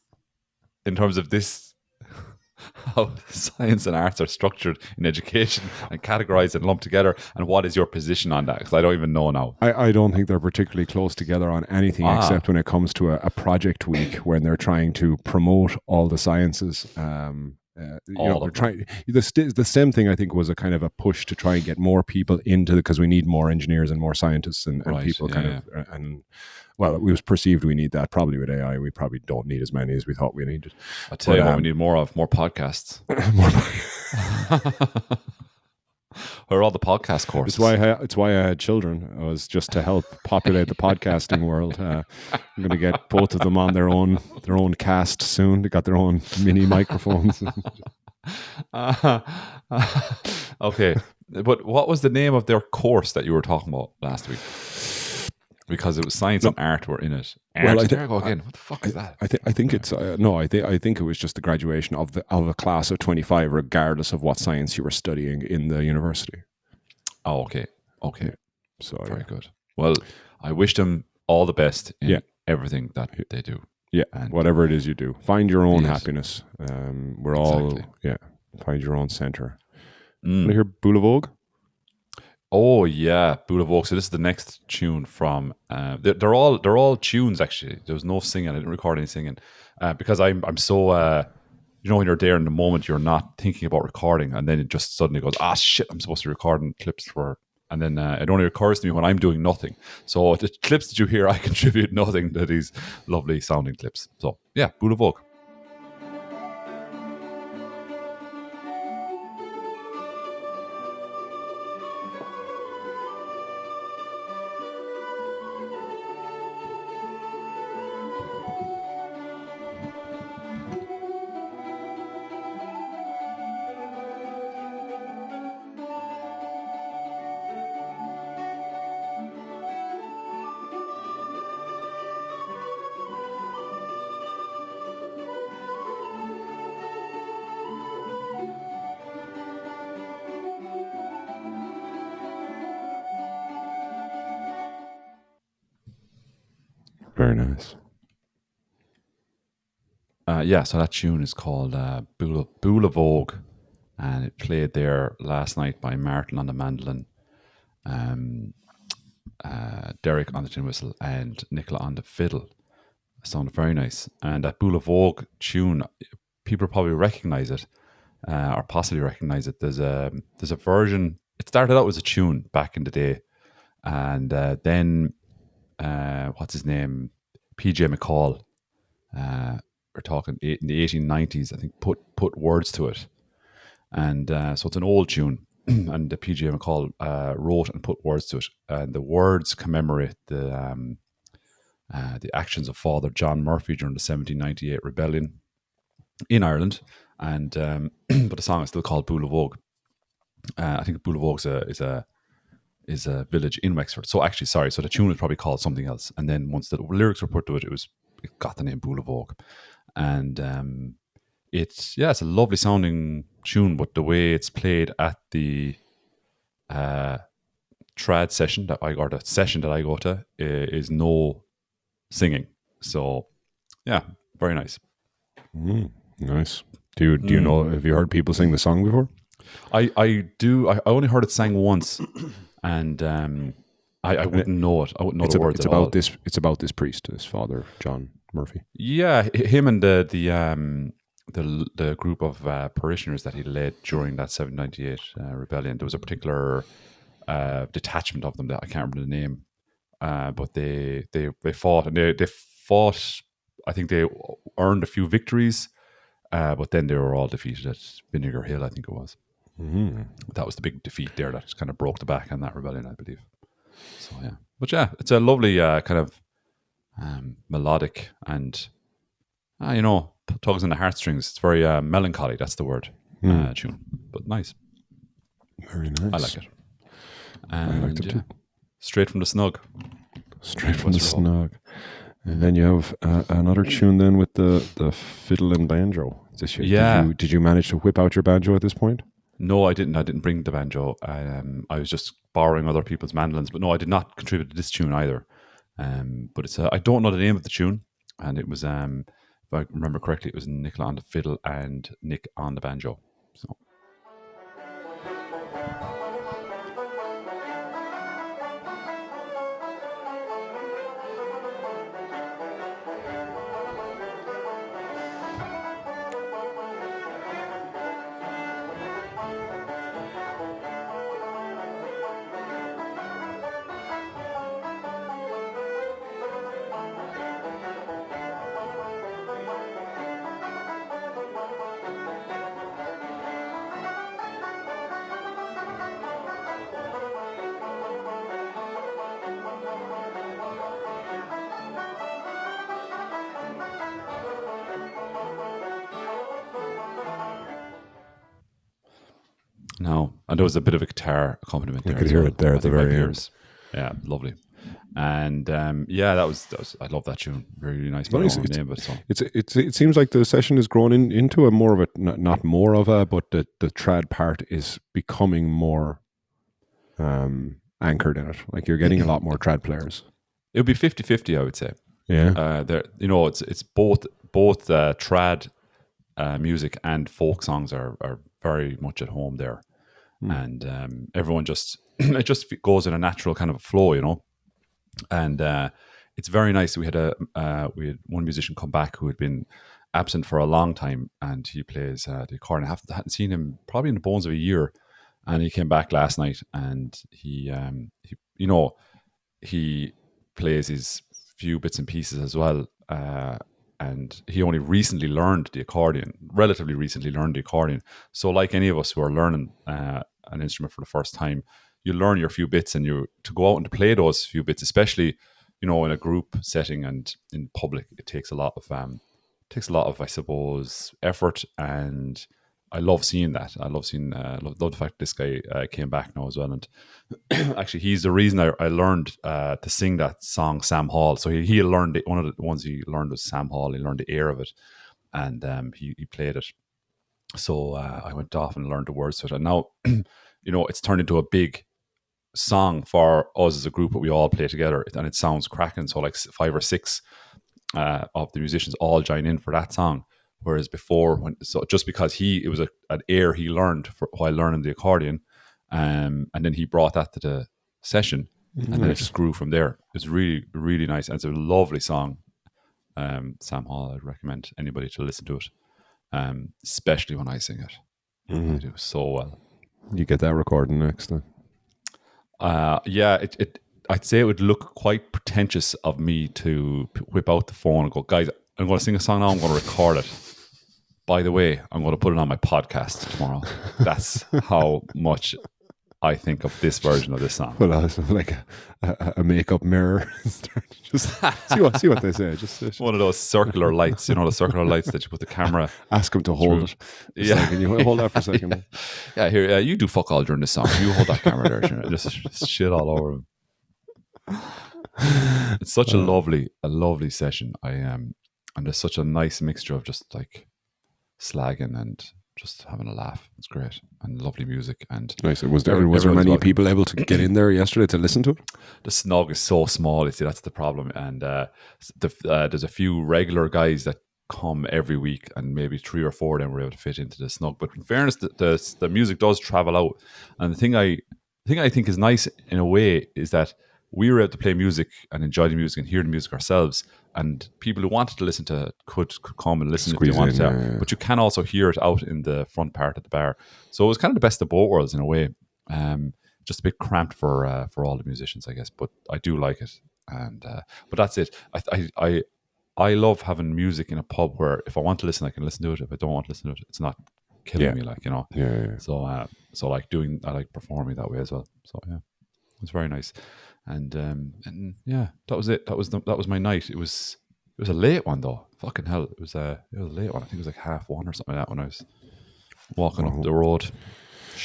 in terms of this, how science and arts are structured in education and categorized and lumped together, and what is your position on that? Because I don't even know now. I don't think they're particularly close together on anything except when it comes to a project week when they're trying to promote all the sciences. They're trying. The STEM thing, I think, was a kind of a push to try and get more people into because we need more engineers and more scientists and people well, it was perceived we need that. Probably with AI, we probably don't need as many as we thought we needed. I'll tell you what we need more of, more podcasts. Or all the podcast courses. It's why I had children. It was just to help populate the podcasting world. I'm going to get both of them on their own cast soon. They got their own mini microphones. Okay, but what was the name of their course that you were talking about last week? Because it was science and art were in it. Well, There I go again. What the fuck is that? I think it's no. I think it was just the graduation of a class of 25, regardless of what science you were studying in the university. Oh, okay. Yeah. So Very good. Well, I wish them all the best in everything that they do. Yeah, and whatever it is you do, find your own Yes. happiness. We're all find your own center. Want to hear Boule Vogue? Oh yeah, Boule Vogue. So this is the next tune from. They're all tunes actually. There was no singing. I didn't record any singing because I'm so. When you're there in the moment, you're not thinking about recording, and then it just suddenly goes, shit, I'm supposed to be recording clips for. And then it only occurs to me when I'm doing nothing. So the clips that you hear, I contribute nothing to these lovely sounding clips. So yeah, Boule Vogue. Very nice. So that tune is called Boule Vogue, and it played there last night by Martin on the mandolin, Derek on the tin whistle, and Nicola on the fiddle. It sounded very nice. And that Boule Vogue tune, people probably recognize it, or possibly recognize it. There's a version. It started out as a tune back in the day, and then what's his name, PJ McCall. We're talking in the 1890s, I think, put words to it. And so it's an old tune, and the PJ McCall wrote and put words to it. And the words commemorate the actions of Father John Murphy during the 1798 rebellion in Ireland. And but the song is still called Boule Vogue. I think Boule Vogue is a village in Wexford. So actually, sorry, so the tune was probably called something else. And then once the lyrics were put to it, it got the name Boule Vogue. And it's a lovely sounding tune, but the way it's played at the trad session that I go to is no singing. So yeah, very nice. Nice. Do you know? Have you heard people sing the song before? I do. I only heard it sang once, and I wouldn't know it. I wouldn't know the words at all. It's about this priest, this Father John Murphy. Yeah, him and the group of parishioners that he led during that 1798 rebellion. There was a particular detachment of them that I can't remember the name, but they fought, and they fought. I think they earned a few victories, but then they were all defeated at Vinegar Hill, I think it was. Mm-hmm. That was the big defeat there that kind of broke the back on that rebellion, I believe. So yeah, but yeah, it's a lovely kind of melodic and tugs on the heartstrings. It's very melancholy. That's the word. Tune, but nice. Very nice. I like it. And I like it too. Straight from the snug. Straight from the snug. And then you have another tune then with the fiddle and banjo. Yeah. Did you manage to whip out your banjo at this point? No, I didn't. I didn't bring the banjo. I was just borrowing other people's mandolins. But no, I did not contribute to this tune either. But it's I don't know the name of the tune, and it was if I remember correctly, it was Nicola on the fiddle and Nick on the banjo. So. No, and there was a bit of a guitar accompaniment I there could as hear well. it there I at the think my very end. ears, yeah, lovely. And that was I love that tune. Really nice, but I Nice. don't know the name of it. So It seems like the session is grown into a more of a not more of a, but the trad part is becoming more anchored in it. Like you're getting a lot more trad players. it would be 50-50, I would say. Yeah. There, it's both trad music and folk songs are very much at home there, and everyone just it just goes in a natural kind of flow, and it's very nice. We had one musician come back who had been absent for a long time, and he plays the accordion. I hadn't seen him probably in the bones of a year, and he came back last night, and he plays his few bits and pieces as well. And he only recently learned the accordion, relatively recently learned the accordion. So, like any of us who are learning an instrument for the first time, you learn your few bits, and to go out and to play those few bits, especially in a group setting and in public, it takes a lot of I suppose effort, and I love seeing that. I love seeing love the fact this guy came back now as well, and actually he's the reason I learned to sing that song Sam Hall. So he learned it, one of the ones he learned was Sam Hall. He learned the air of it, and he played it. So I went off and learned the words to it, and now it's turned into a big song for us as a group that we all play together, and it sounds cracking. So like 5 or 6 of the musicians all join in for that song. Whereas before, just because it was an air he learned while learning the accordion, and then he brought that to the session, and then it just grew from there. It's really, really nice, and it's a lovely song. Sam Hall, I'd recommend anybody to listen to it, especially when I sing it. I do so well. You get that recording next time. I'd say it would look quite pretentious of me to whip out the phone and go, guys, I'm going to sing a song now. I'm going to record it. By the way, I'm going to put it on my podcast tomorrow. That's how much I think of this version of this song. Well, I was like a makeup mirror. Just see what they say. Just one of those circular lights, the circular lights that you put the camera. Ask them to hold it. Yeah, can you hold that for a second? Yeah, here, you do fuck all during this song. You hold that camera there, just shit all over him. It's such a lovely session. And there's such a nice mixture of just like slagging and just having a laugh. It's great, and lovely music. And nice. Was there many people able to get in there yesterday to listen to it? The snug is so small. You see, that's the problem. And there's a few regular guys that come every week, and maybe 3 or 4 of them were able to fit into the snug. But in fairness, the music does travel out. And the thing I think is nice in a way is that we were able to play music and enjoy the music and hear the music ourselves. And people who wanted to listen to it could come and listen if they wanted to. Yeah. But you can also hear it out in the front part of the bar. So it was kind of the best of both worlds in a way. Just a bit cramped for all the musicians, I guess. But I do like it. And but that's it. I love having music in a pub where if I want to listen, I can listen to it. If I don't want to listen to it, it's not killing me, Yeah. So I like performing that way as well. So yeah, it's very nice. And yeah, that was it. That was my night. It was a late one though. Fucking hell, it was a late one. I think it was like 1:30 or something like that when I was walking up the road,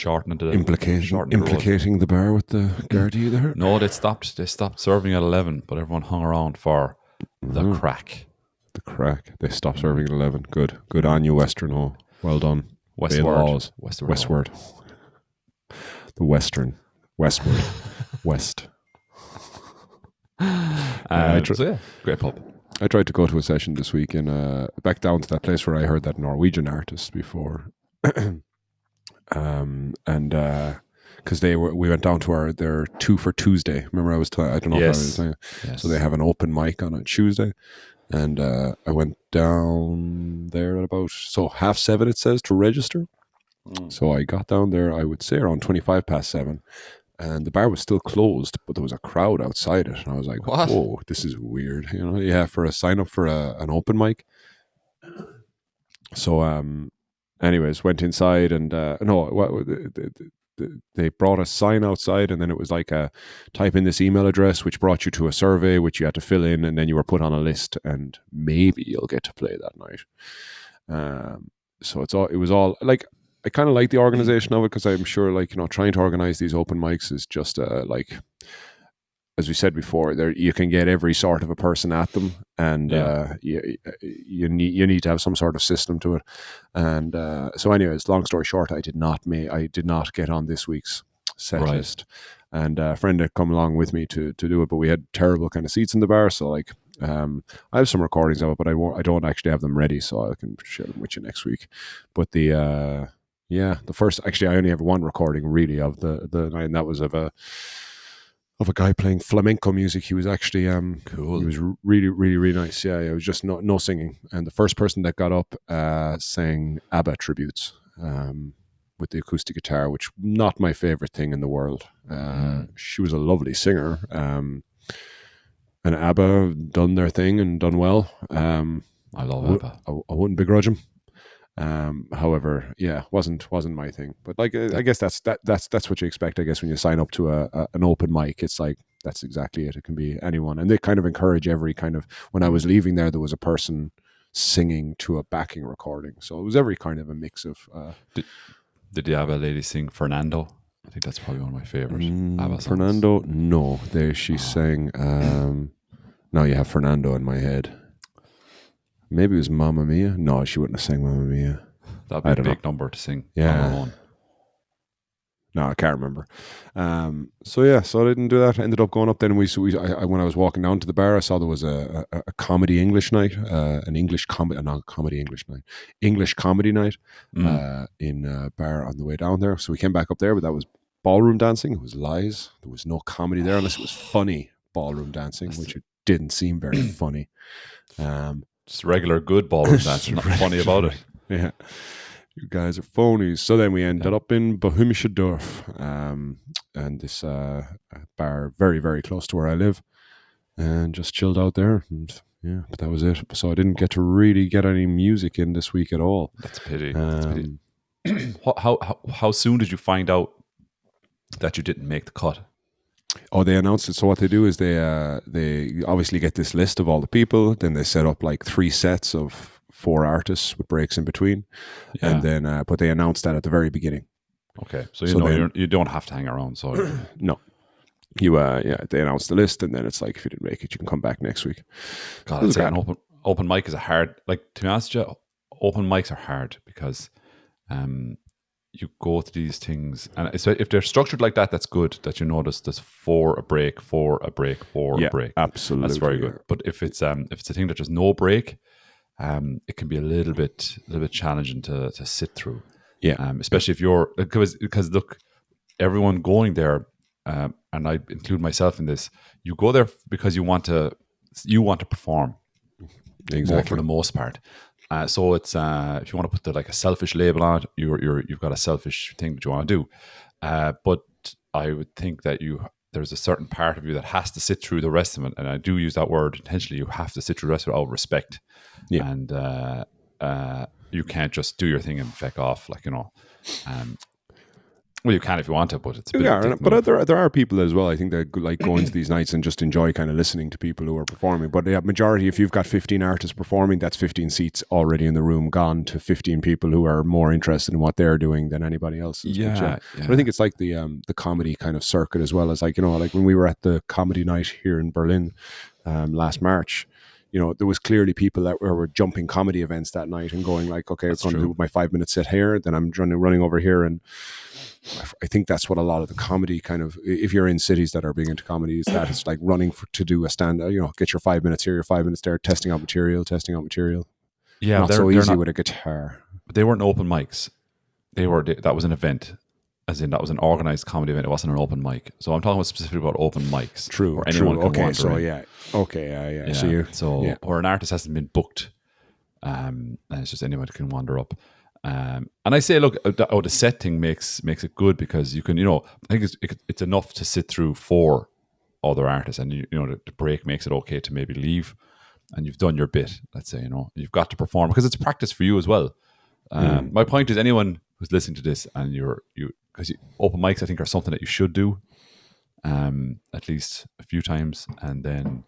implicating the bar with the Gardaí there. No, they stopped serving at 11, but everyone hung around for the crack. The crack. They stopped serving at 11. Good on you, Westward Ho. Well done. Westward. The Western. Westward. West. Great pub. I tried to go to a session this week in back down to that place where I heard that Norwegian artist before, because we went down to their 2 for Tuesday. Remember I don't know if I was telling you. Yes. So they have an open mic on a Tuesday, and I went down there at about 7:30 it says to register. So I got down there, I would say around 7:25, and the bar was still closed, but there was a crowd outside it, and I was like, what? Whoa, this is weird. For a sign up for an open mic. So anyways, went inside, and they brought a sign outside, and then it was like type in this email address, which brought you to a survey which you had to fill in, and then you were put on a list, and maybe you'll get to play that night. So it was all like, I kind of like the organization of it, because I'm sure, like, trying to organize these open mics is just like, as we said before, there you can get every sort of a person at them, and you need to have some sort of system to it. And so, anyways, long story short, I did not get on this week's set Right. list, and a friend had come along with me to do it, but we had terrible kind of seats in the bar, so like. I have some recordings of it, but I don't actually have them ready, so I can share them with you next week. But the first, actually, I only have one recording really of the night, and that was of a guy playing flamenco music. He was actually Cool. He was really, really, really nice. Yeah, it was just no singing, and the first person that got up sang ABBA tributes with the acoustic guitar, which not my favorite thing in the world. She was a lovely singer. And ABBA done their thing and done well. I love ABBA. I wouldn't begrudge them. However, yeah, wasn't my thing. But like, I guess that's what you expect. I guess when you sign up to an open mic, it's like that's exactly it. It can be anyone, and they kind of encourage every kind of. When I was leaving there was a person singing to a backing recording, so it was every kind of a mix of. Did the ABBA lady sing Fernando? I think that's probably one of my favorite ABBA songs. Fernando, no, she sang. Now you have Fernando in my head. Maybe it was Mamma Mia. No, she wouldn't have sang Mamma Mia. That'd be a big number to sing. Yeah. On her own. No, I can't remember. So I didn't do that. I ended up going up then. When I was walking down to the bar, I saw there was a comedy English night, English comedy night in a bar on the way down there. So we came back up there, but that was ballroom dancing. It was lies. There was no comedy there unless it was funny ballroom dancing, which it didn't seem very funny. Just regular good ballroom dancing, nothing funny about it. Yeah. You guys are phonies. So then we ended up in Bohemische Dorf, and this bar very, very close to where I live, and just chilled out there. And yeah, but that was it. So I didn't get to really get any music in this week at all. That's a pity. How soon did you find out that you didn't make the cut? Oh, they announced it. So what they do is they obviously get this list of all the people. Then they set up like 3 sets of 4 artists with breaks in between, and then but they announced that at the very beginning. Okay, so you don't have to hang around. So no, they announced the list, and then it's like if you didn't make it, you can come back next week. God, I'd say an open mic is a hard. Like, to be honest, open mics are hard because you go to these things, and so if they're structured like that, that's good. That you notice there's 4 a break, 4 a break, 4 a break. Absolutely, that's very good. But if it's a thing that there's no break, it can be a little bit challenging to sit through. Yeah, especially if you're because look, everyone going there, and I include myself in this. You go there because you want to perform, exactly, for the most part. So it's if you want to put a selfish label on it, you've got a selfish thing that you want to do. But I would think that there's a certain part of you that has to sit through the rest of it, and I do use that word intentionally. You have to sit through the rest of it out of respect, and you can't just do your thing and feck off, well, you can if you want to, but it's a bit but there are people as well, I think, that like going to these nights and just enjoy kind of listening to people who are performing. But the majority, if you've got 15 artists performing, that's 15 seats already in the room gone to 15 people who are more interested in what they're doing than anybody else. Yeah. But I think it's like the comedy kind of circuit as well, as like when we were at the comedy night here in Berlin last March. There was clearly people that were jumping comedy events that night and going like, okay, I'm going to do my 5-minute set here, then I'm running over here. And I think that's what a lot of the comedy kind of, if you're in cities that are big into comedy, is that it's like running to do a stand, get your 5 minutes here, your 5 minutes there, testing out material. Yeah, not so easy with a guitar. But they weren't open mics. That was an event. As in, that was an organized comedy event. It wasn't an open mic. So I'm talking specifically about open mics. True. Or anyone can okay. wander So in. yeah. Okay. Yeah. Or an artist hasn't been booked, and it's just anyone can wander up. And I say, look, the set thing makes it good because you can, I think it's enough to sit through 4 other artists, and the break makes it okay to maybe leave, and you've done your bit. Let's say, you've got to perform because it's practice for you as well. My point is, anyone who's listening to this and because open mics, I think, are something that you should do at least a few times. And then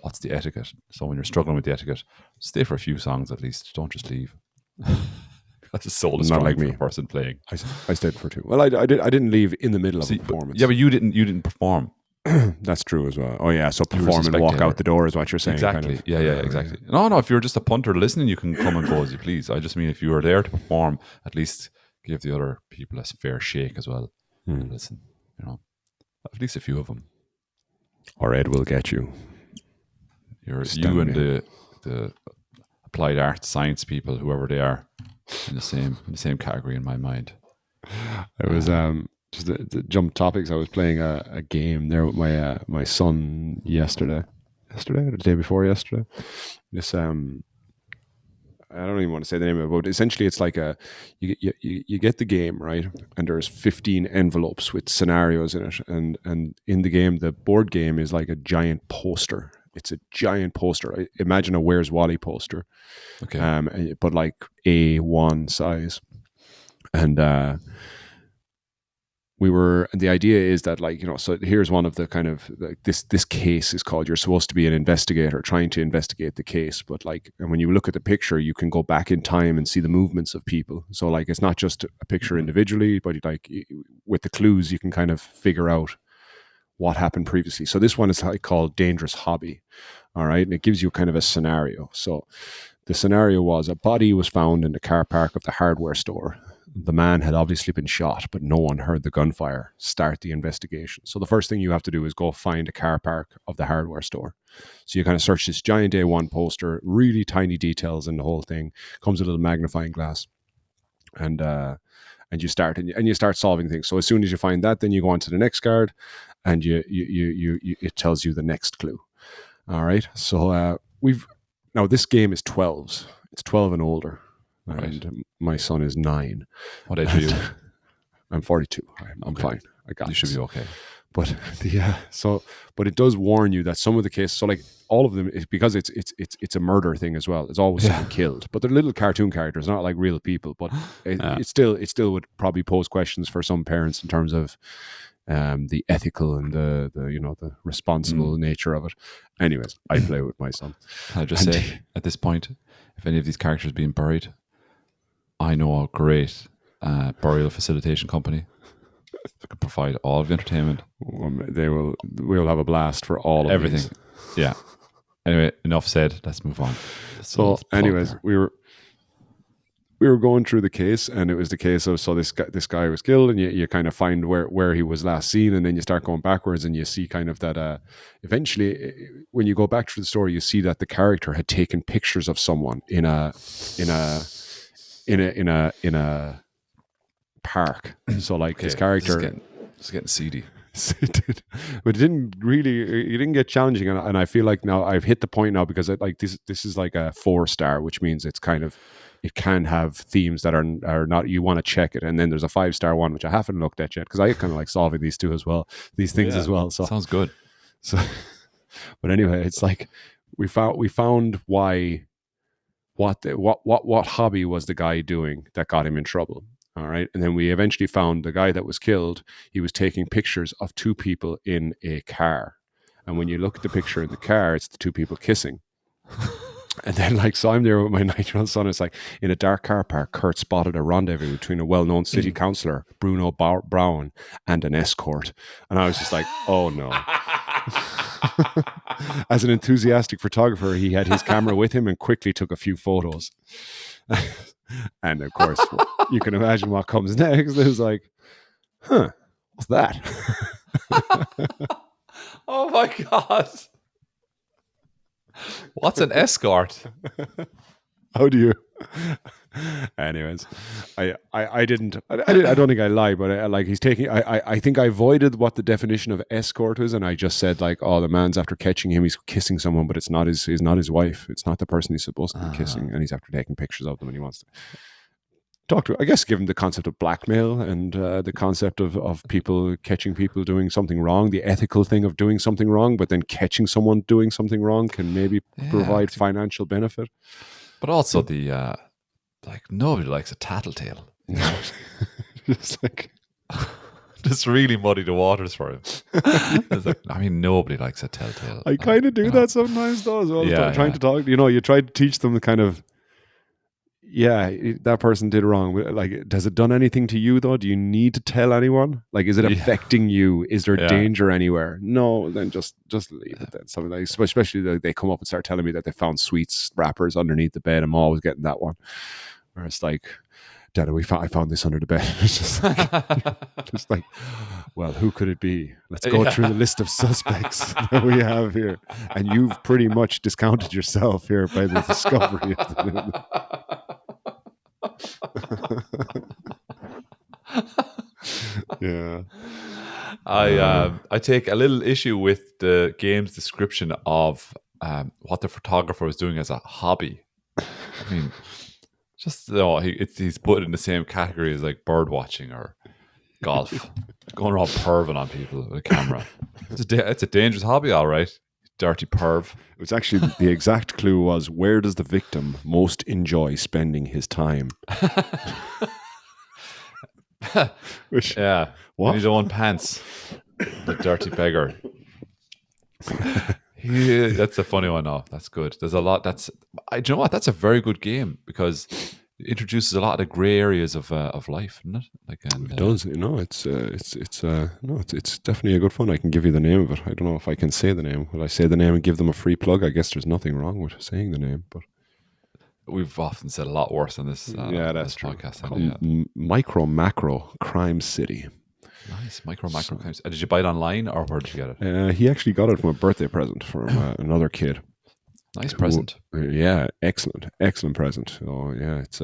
what's the etiquette? So when you're struggling with the etiquette, stay for a few songs at least. Don't just leave. That's soul Not destroying like for me. the person playing. I stayed for 2. Well, I didn't leave in the middle of See, a performance. yeah, but you didn't perform. That's true as well. Oh yeah, so You were just a perform and walk spectator. out the door is what you're saying, kind Exactly. of. Yeah, exactly. No, if you're just a punter listening, you can come and go as you please. I just mean if you were there to perform, at least give the other people a fair shake as well. And listen, at least a few of them. Or Ed will get you. You and the applied arts science people, whoever they are, in the same category in my mind. I was just to jump topics. I was playing a game there with my son yesterday or the day before yesterday. This I don't even want to say the name of it, but essentially it's like you get the game, right, and there's 15 envelopes with scenarios in it, and in the game, the board game is like a giant poster. It's a giant poster. Imagine a Where's Wally poster, Okay. but like A1 size, and the idea is that, like, so here's one of the kind of, like, this case is called, you're supposed to be an investigator trying to investigate the case, but like, and when you look at the picture, you can go back in time and see the movements of people. So like, it's not just a picture individually, but like with the clues, you can kind of figure out what happened previously. So this one is like called Dangerous Hobby. All right. And it gives you kind of a scenario. So the scenario was, a body was found in the car park of the hardware store. The man had obviously been shot, but no one heard the gunfire. Start the investigation. So the first thing you have to do is go find a car park of the hardware store. So you kind of search this giant A1 poster, really tiny details in the whole thing. Comes with a little magnifying glass, and you start and you start solving things. So as soon as you find that, then you go on to the next card, and you it tells you the next clue. All right. So now this game is 12s. It's 12 and older. Right. And my son is 9. What age are you? I'm 42. I'm Okay. fine. I got You should this. be okay. But but it does warn you that some of the cases, so like all of them, because it's a murder thing as well. It's always someone killed, but they're little cartoon characters, not like real people. But it still would probably pose questions for some parents in terms of the ethical and the responsible nature of it. Anyways, I play with my son. Can I just say at this point, if any of these characters being buried, I know a great burial facilitation company that can provide all of the entertainment. We'll have a blast for all of everything. These. Yeah. Anyway, enough said. Let's move on. So, anyways, we were going through the case, and it was the case of, so this guy was killed, and you kind of find where he was last seen, and then you start going backwards, and you see kind of that eventually when you go back through the story, you see that the character had taken pictures of someone in a park. So like his character, it's getting seedy. But it didn't get challenging, and I feel like now I've hit the point now, because this is like a 4-star, which means it's kind of, it can have themes that are not, you want to check it, and then there's a 5-star one which I haven't looked at yet, because I kind of like solving these things as well. So sounds good. So, but anyway, it's like we found what hobby was the guy doing that got him in trouble. All right. And then we eventually found the guy that was killed. He was taking pictures of 2 people in a car. And when you look at the picture in the car, it's the 2 people kissing. And then, so I'm there with my 9-year-old son. It's like, in a dark car park, Kurt spotted a rendezvous between a well-known city councillor, Bruno Brown, and an escort. And I was just like, oh no. As an enthusiastic photographer, he had his camera with him and quickly took a few photos. And of course, you can imagine what comes next. It was like, what's that? Oh my God. What's an escort? How do you? Anyways, I don't think I lie, but he's taking. I think I avoided what the definition of escort is, and I just said like, oh, the man's after catching him, he's kissing someone, but it's not his wife. It's not the person he's supposed to be kissing, and he's after taking pictures of them, and he wants to talk to. I guess given the concept of blackmail and the concept of people catching people doing something wrong, the ethical thing of doing something wrong, but then catching someone doing something wrong can maybe provide financial benefit. But also the nobody likes a tattletale. You know? Just like just really muddy the waters for him. Nobody likes a telltale. I kind of do that sometimes though as well. Trying to talk, you try to teach them the kind of, yeah, that person did wrong. Like, has it done anything to you though? Do you need to tell anyone? Like, is it Yeah, affecting you? Is there yeah. danger anywhere? No, then just leave it. Then something like, especially they come up and start telling me that they found sweets wrappers underneath the bed. I'm always getting that one. Where it's like, Dad, I found this under the bed. It's just like, well, who could it be? Let's go through the list of suspects that we have here, and you've pretty much discounted yourself here by the discovery of the. Yeah. I take a little issue with the game's description of what the photographer was doing as a hobby. I mean, just he's put in the same category as like bird watching or golf, going around perving on people with a camera. It's a dangerous hobby, all right. Dirty perv. It was actually the exact clue was, where does the victim most enjoy spending his time? Which, Yeah. what? In his own pants. The dirty beggar. That's a funny one. Oh, that's good. There's a lot. Do you know what? That's a very good game because it introduces a lot of the grey areas of life, isn't it? Like, and, It does. No, it's definitely a good fun. I can give you the name of it. I don't know if I can say the name. Will I say the name and give them a free plug? I guess there's nothing wrong with saying the name, but we've often said a lot worse on this. yeah, that's this true. podcast. Micro Macro Crime City. Nice. Micro crimes. Did you buy it online or where did you get it? He actually got it from a birthday present from another kid. Nice present. Yeah, excellent present. Oh yeah, it's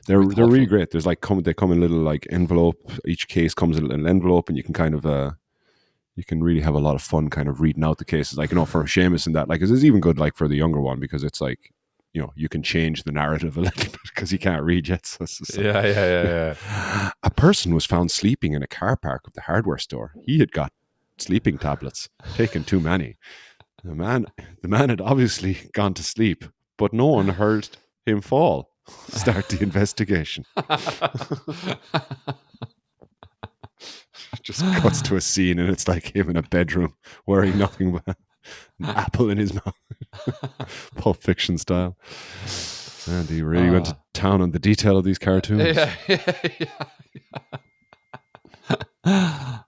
they're really great. There's like they come in little like envelope. Each case comes in an envelope, and you can kind of you can really have a lot of fun kind of reading out the cases. Like, for Seamus and that, like, it's even good like for the younger one because it's like, you can change the narrative a little bit because he can't read yet. So yeah. A person was found sleeping in a car park of the hardware store. He had got sleeping tablets, taken too many. The man had obviously gone to sleep, but no one heard him fall. Start the investigation. Just cuts to a scene, and it's like him in a bedroom wearing nothing but an apple in his mouth. Pulp Fiction style. And he really went to town on the detail of these cartoons. Yeah.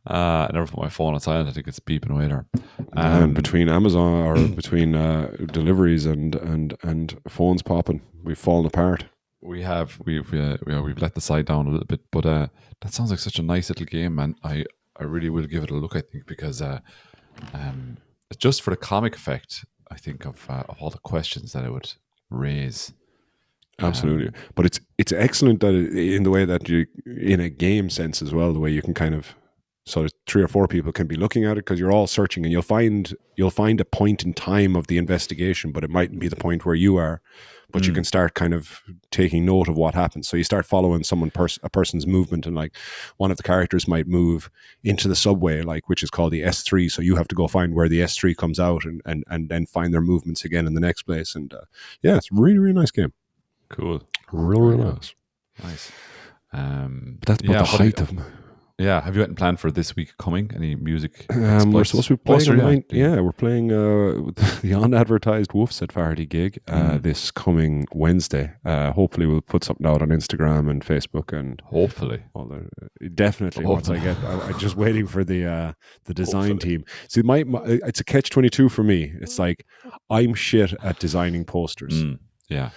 I never put my phone on silent. I think it's beeping away there. And between Amazon or between deliveries and phones popping, we've fallen apart. We've let the side down a little bit, but that sounds like such a nice little game, man. I really will give it a look. I think because just for the comic effect, I think of all the questions that it would raise. Absolutely, but it's excellent that in the way that you, in a game sense as well, the way you can kind of, so 3 or 4 people can be looking at it because you're all searching, and you'll find a point in time of the investigation, but it mightn't be the point where you are, but you can start kind of taking note of what happens. So you start following a person's movement, and like one of the characters might move into the subway, like, which is called the S3. So you have to go find where the S3 comes out and then find their movements again in the next place. And yeah, it's a really, really nice game. Cool. Real nice. Nice. But that's about the height of... Yeah, have you got planned for this week coming? Any music? We're supposed to be playing. We're playing the unadvertised Wolf's at Farty gig this coming Wednesday. Hopefully, we'll put something out on Instagram and Facebook, and hopefully, definitely. Once I get, I'm just waiting for the design team. See, it's a catch-22 for me. It's like I'm shit at designing posters. Yeah.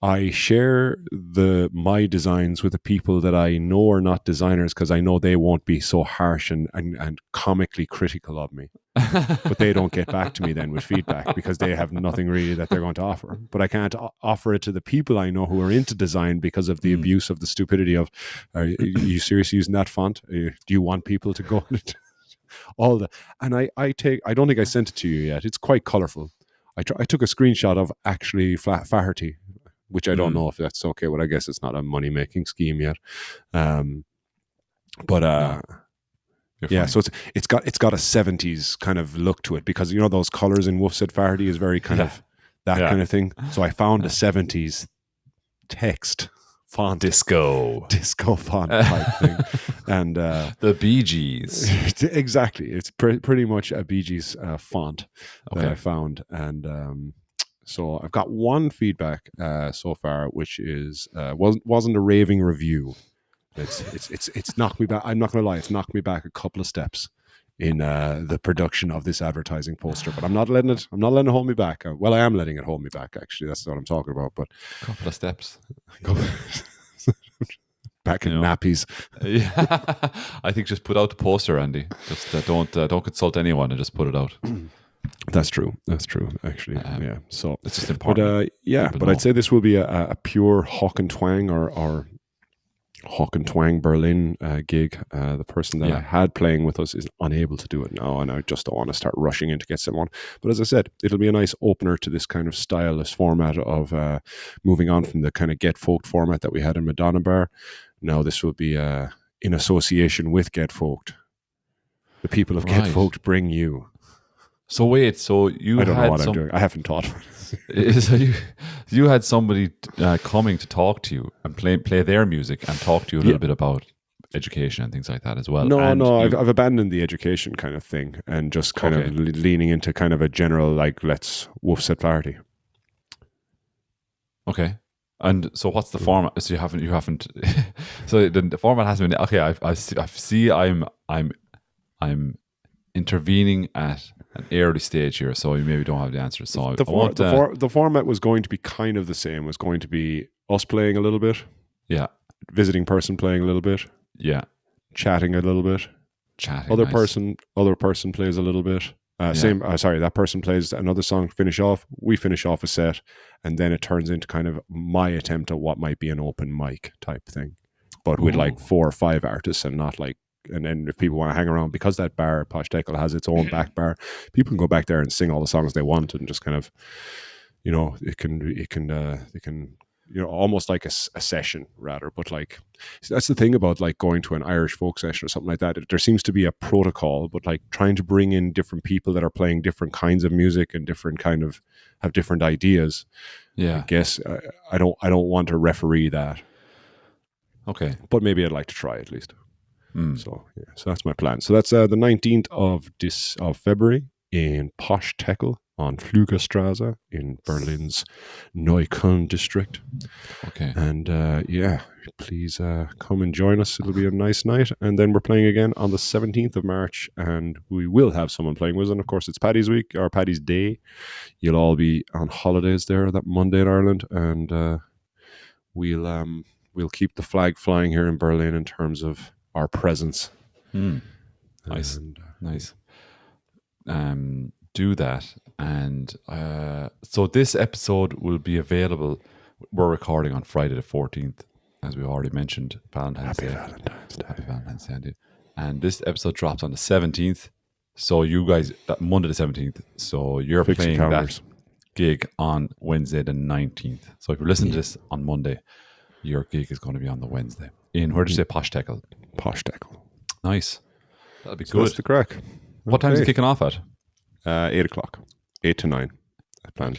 I share my designs with the people that I know are not designers because I know they won't be so harsh and comically critical of me. But they don't get back to me then with feedback because they have nothing really that they're going to offer. But I can't offer it to the people I know who are into design because of the abuse of the stupidity of, are you seriously using that font? Do you want people to go on it? All that. And I don't think I sent it to you yet. It's quite colorful. I took a screenshot of actually Faherty, which I don't know if that's okay, but I guess it's not a money-making scheme yet. Yeah, so it's got a 70s kind of look to it because those colors in Wolf's at Farty is very kind of that kind of thing. So I found a 70s text font, disco font type thing, and the Bee Gees. Exactly, it's pretty much a Bee Gees font that I found, and So I've got one feedback so far, which is wasn't a raving review. It's knocked me back. I'm not going to lie, it's knocked me back a couple of steps in the production of this advertising poster. But I'm not letting it hold me back. Well, I am letting it hold me back. Actually, that's what I'm talking about. But A couple of steps. back in nappies. Yeah, I think just put out the poster, Andy. Just don't consult anyone and just put it out. That's true. Actually, yeah. So it's just important. But I'd say this will be a pure Hawk and Twang or Hawk and Twang Berlin gig. The person that I had playing with us is unable to do it now, and I just don't want to start rushing in to get someone. But as I said, it'll be a nice opener to this kind of styleless format of moving on from the kind of Get Folked format that we had in Madonna Bar. Now this will be in association with Get Folked. The people of Get Folked bring you. So wait, so you I don't know what I'm doing. I haven't thought. So you had somebody coming to talk to you and play their music and talk to you a little bit about education and things like that as well. I've abandoned the education kind of thing and just kind of leaning into kind of a general let's wolf set party. Okay. And so what's the format? So you haven't so the format hasn't been okay. I see I'm intervening at an early stage here, so you maybe don't have the answers. So the format was going to be kind of the same. It was going to be us playing a little bit, visiting person playing a little bit, chatting a little bit, other person plays a little bit. That person plays another song, we finish off a set, and then it turns into kind of my attempt at what might be an open mic type thing, but with 4 or 5 artists and not and then if people want to hang around, because that bar, Posh Tekel, has its own back bar, people can go back there and sing all the songs they want and just kind of, it can almost like a session rather. But that's the thing about going to an Irish folk session or something like that. There seems to be a protocol, but trying to bring in different people that are playing different kinds of music and have different ideas. Yeah, I guess I don't want to referee that. Okay, but maybe I'd like to try at least. So that's my plan. So that's the 19th of February in Posh Tekel on Flügerstraße in Berlin's Neukölln district. Okay. And please come and join us. It'll be a nice night. And then we're playing again on the 17th of March, and we will have someone playing with us. And of course, it's Paddy's Week or Paddy's Day. You'll all be on holidays there that Monday in Ireland, and we'll keep the flag flying here in Berlin in terms of our presence. Nice. Nice. Do that. And so this episode will be available. We're recording on Friday the 14th, as we already mentioned. Valentine's Day. Happy Valentine's Day, Andy. And this episode drops on the 17th. So you guys, that Monday the 17th. So you're playing that gig on Wednesday the 19th. So if you're listening to this on Monday, your gig is going to be on the Wednesday. Where did you say? Posh Tekel. Posh Tekel. Nice. That'll be good. That's the crack. What time is it kicking off at? 8 o'clock. 8 to 9. I plan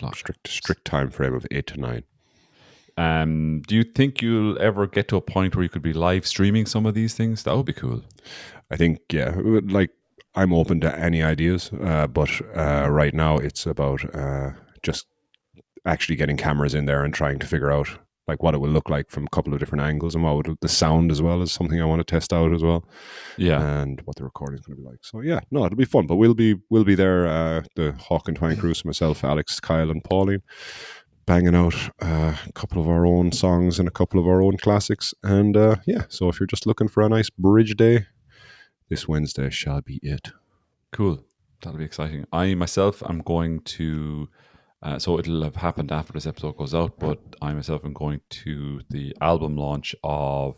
strict time frame of 8 to 9. Do you think you'll ever get to a point where you could be live streaming some of these things? That would be cool. I think, I'm open to any ideas, but right now it's about just actually getting cameras in there and trying to figure out what it will look like from a couple of different angles, and the sound as well is something I want to test out as well. Yeah, and what the recording is going to be like. So it'll be fun. But we'll be there. The Hawk and Twang crew, so myself, Alex, Kyle, and Pauline, banging out a couple of our own songs and a couple of our own classics. And so if you're just looking for a nice bridge day, this Wednesday shall be it. Cool. That'll be exciting. I myself am going to. So it'll have happened after this episode goes out, but I myself am going to the album launch of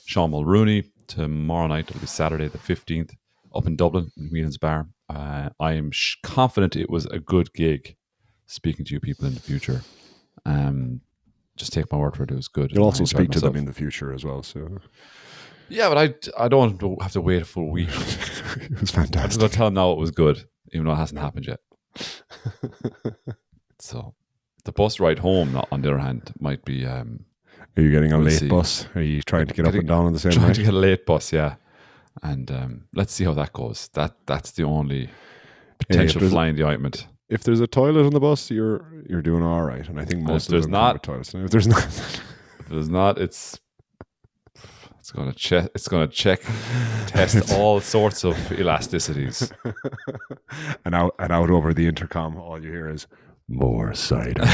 Sean Mulrooney tomorrow night. It'll be Saturday the 15th up in Dublin, in Whelan's Bar. I am confident it was a good gig, speaking to you people in the future. Just take my word for it, it was good. You'll also speak to them in the future as well. So. Yeah, but I don't have to wait a full week. It was fantastic. I'm just going to tell them now it was good, even though it hasn't happened yet. So the bus ride home, on the other hand, might be. Are you getting a late bus? Are you trying to get up and down on the same night? Trying to get a late bus, yeah. And let's see how that goes. That's the only potential fly in the ointment. if there's a toilet on the bus, you're doing all right. And I think most of there's them come not- with toilets. And if there's not, If there's not, it's gonna check. It's gonna test all sorts of elasticities. and out over the intercom, all you hear is more cider.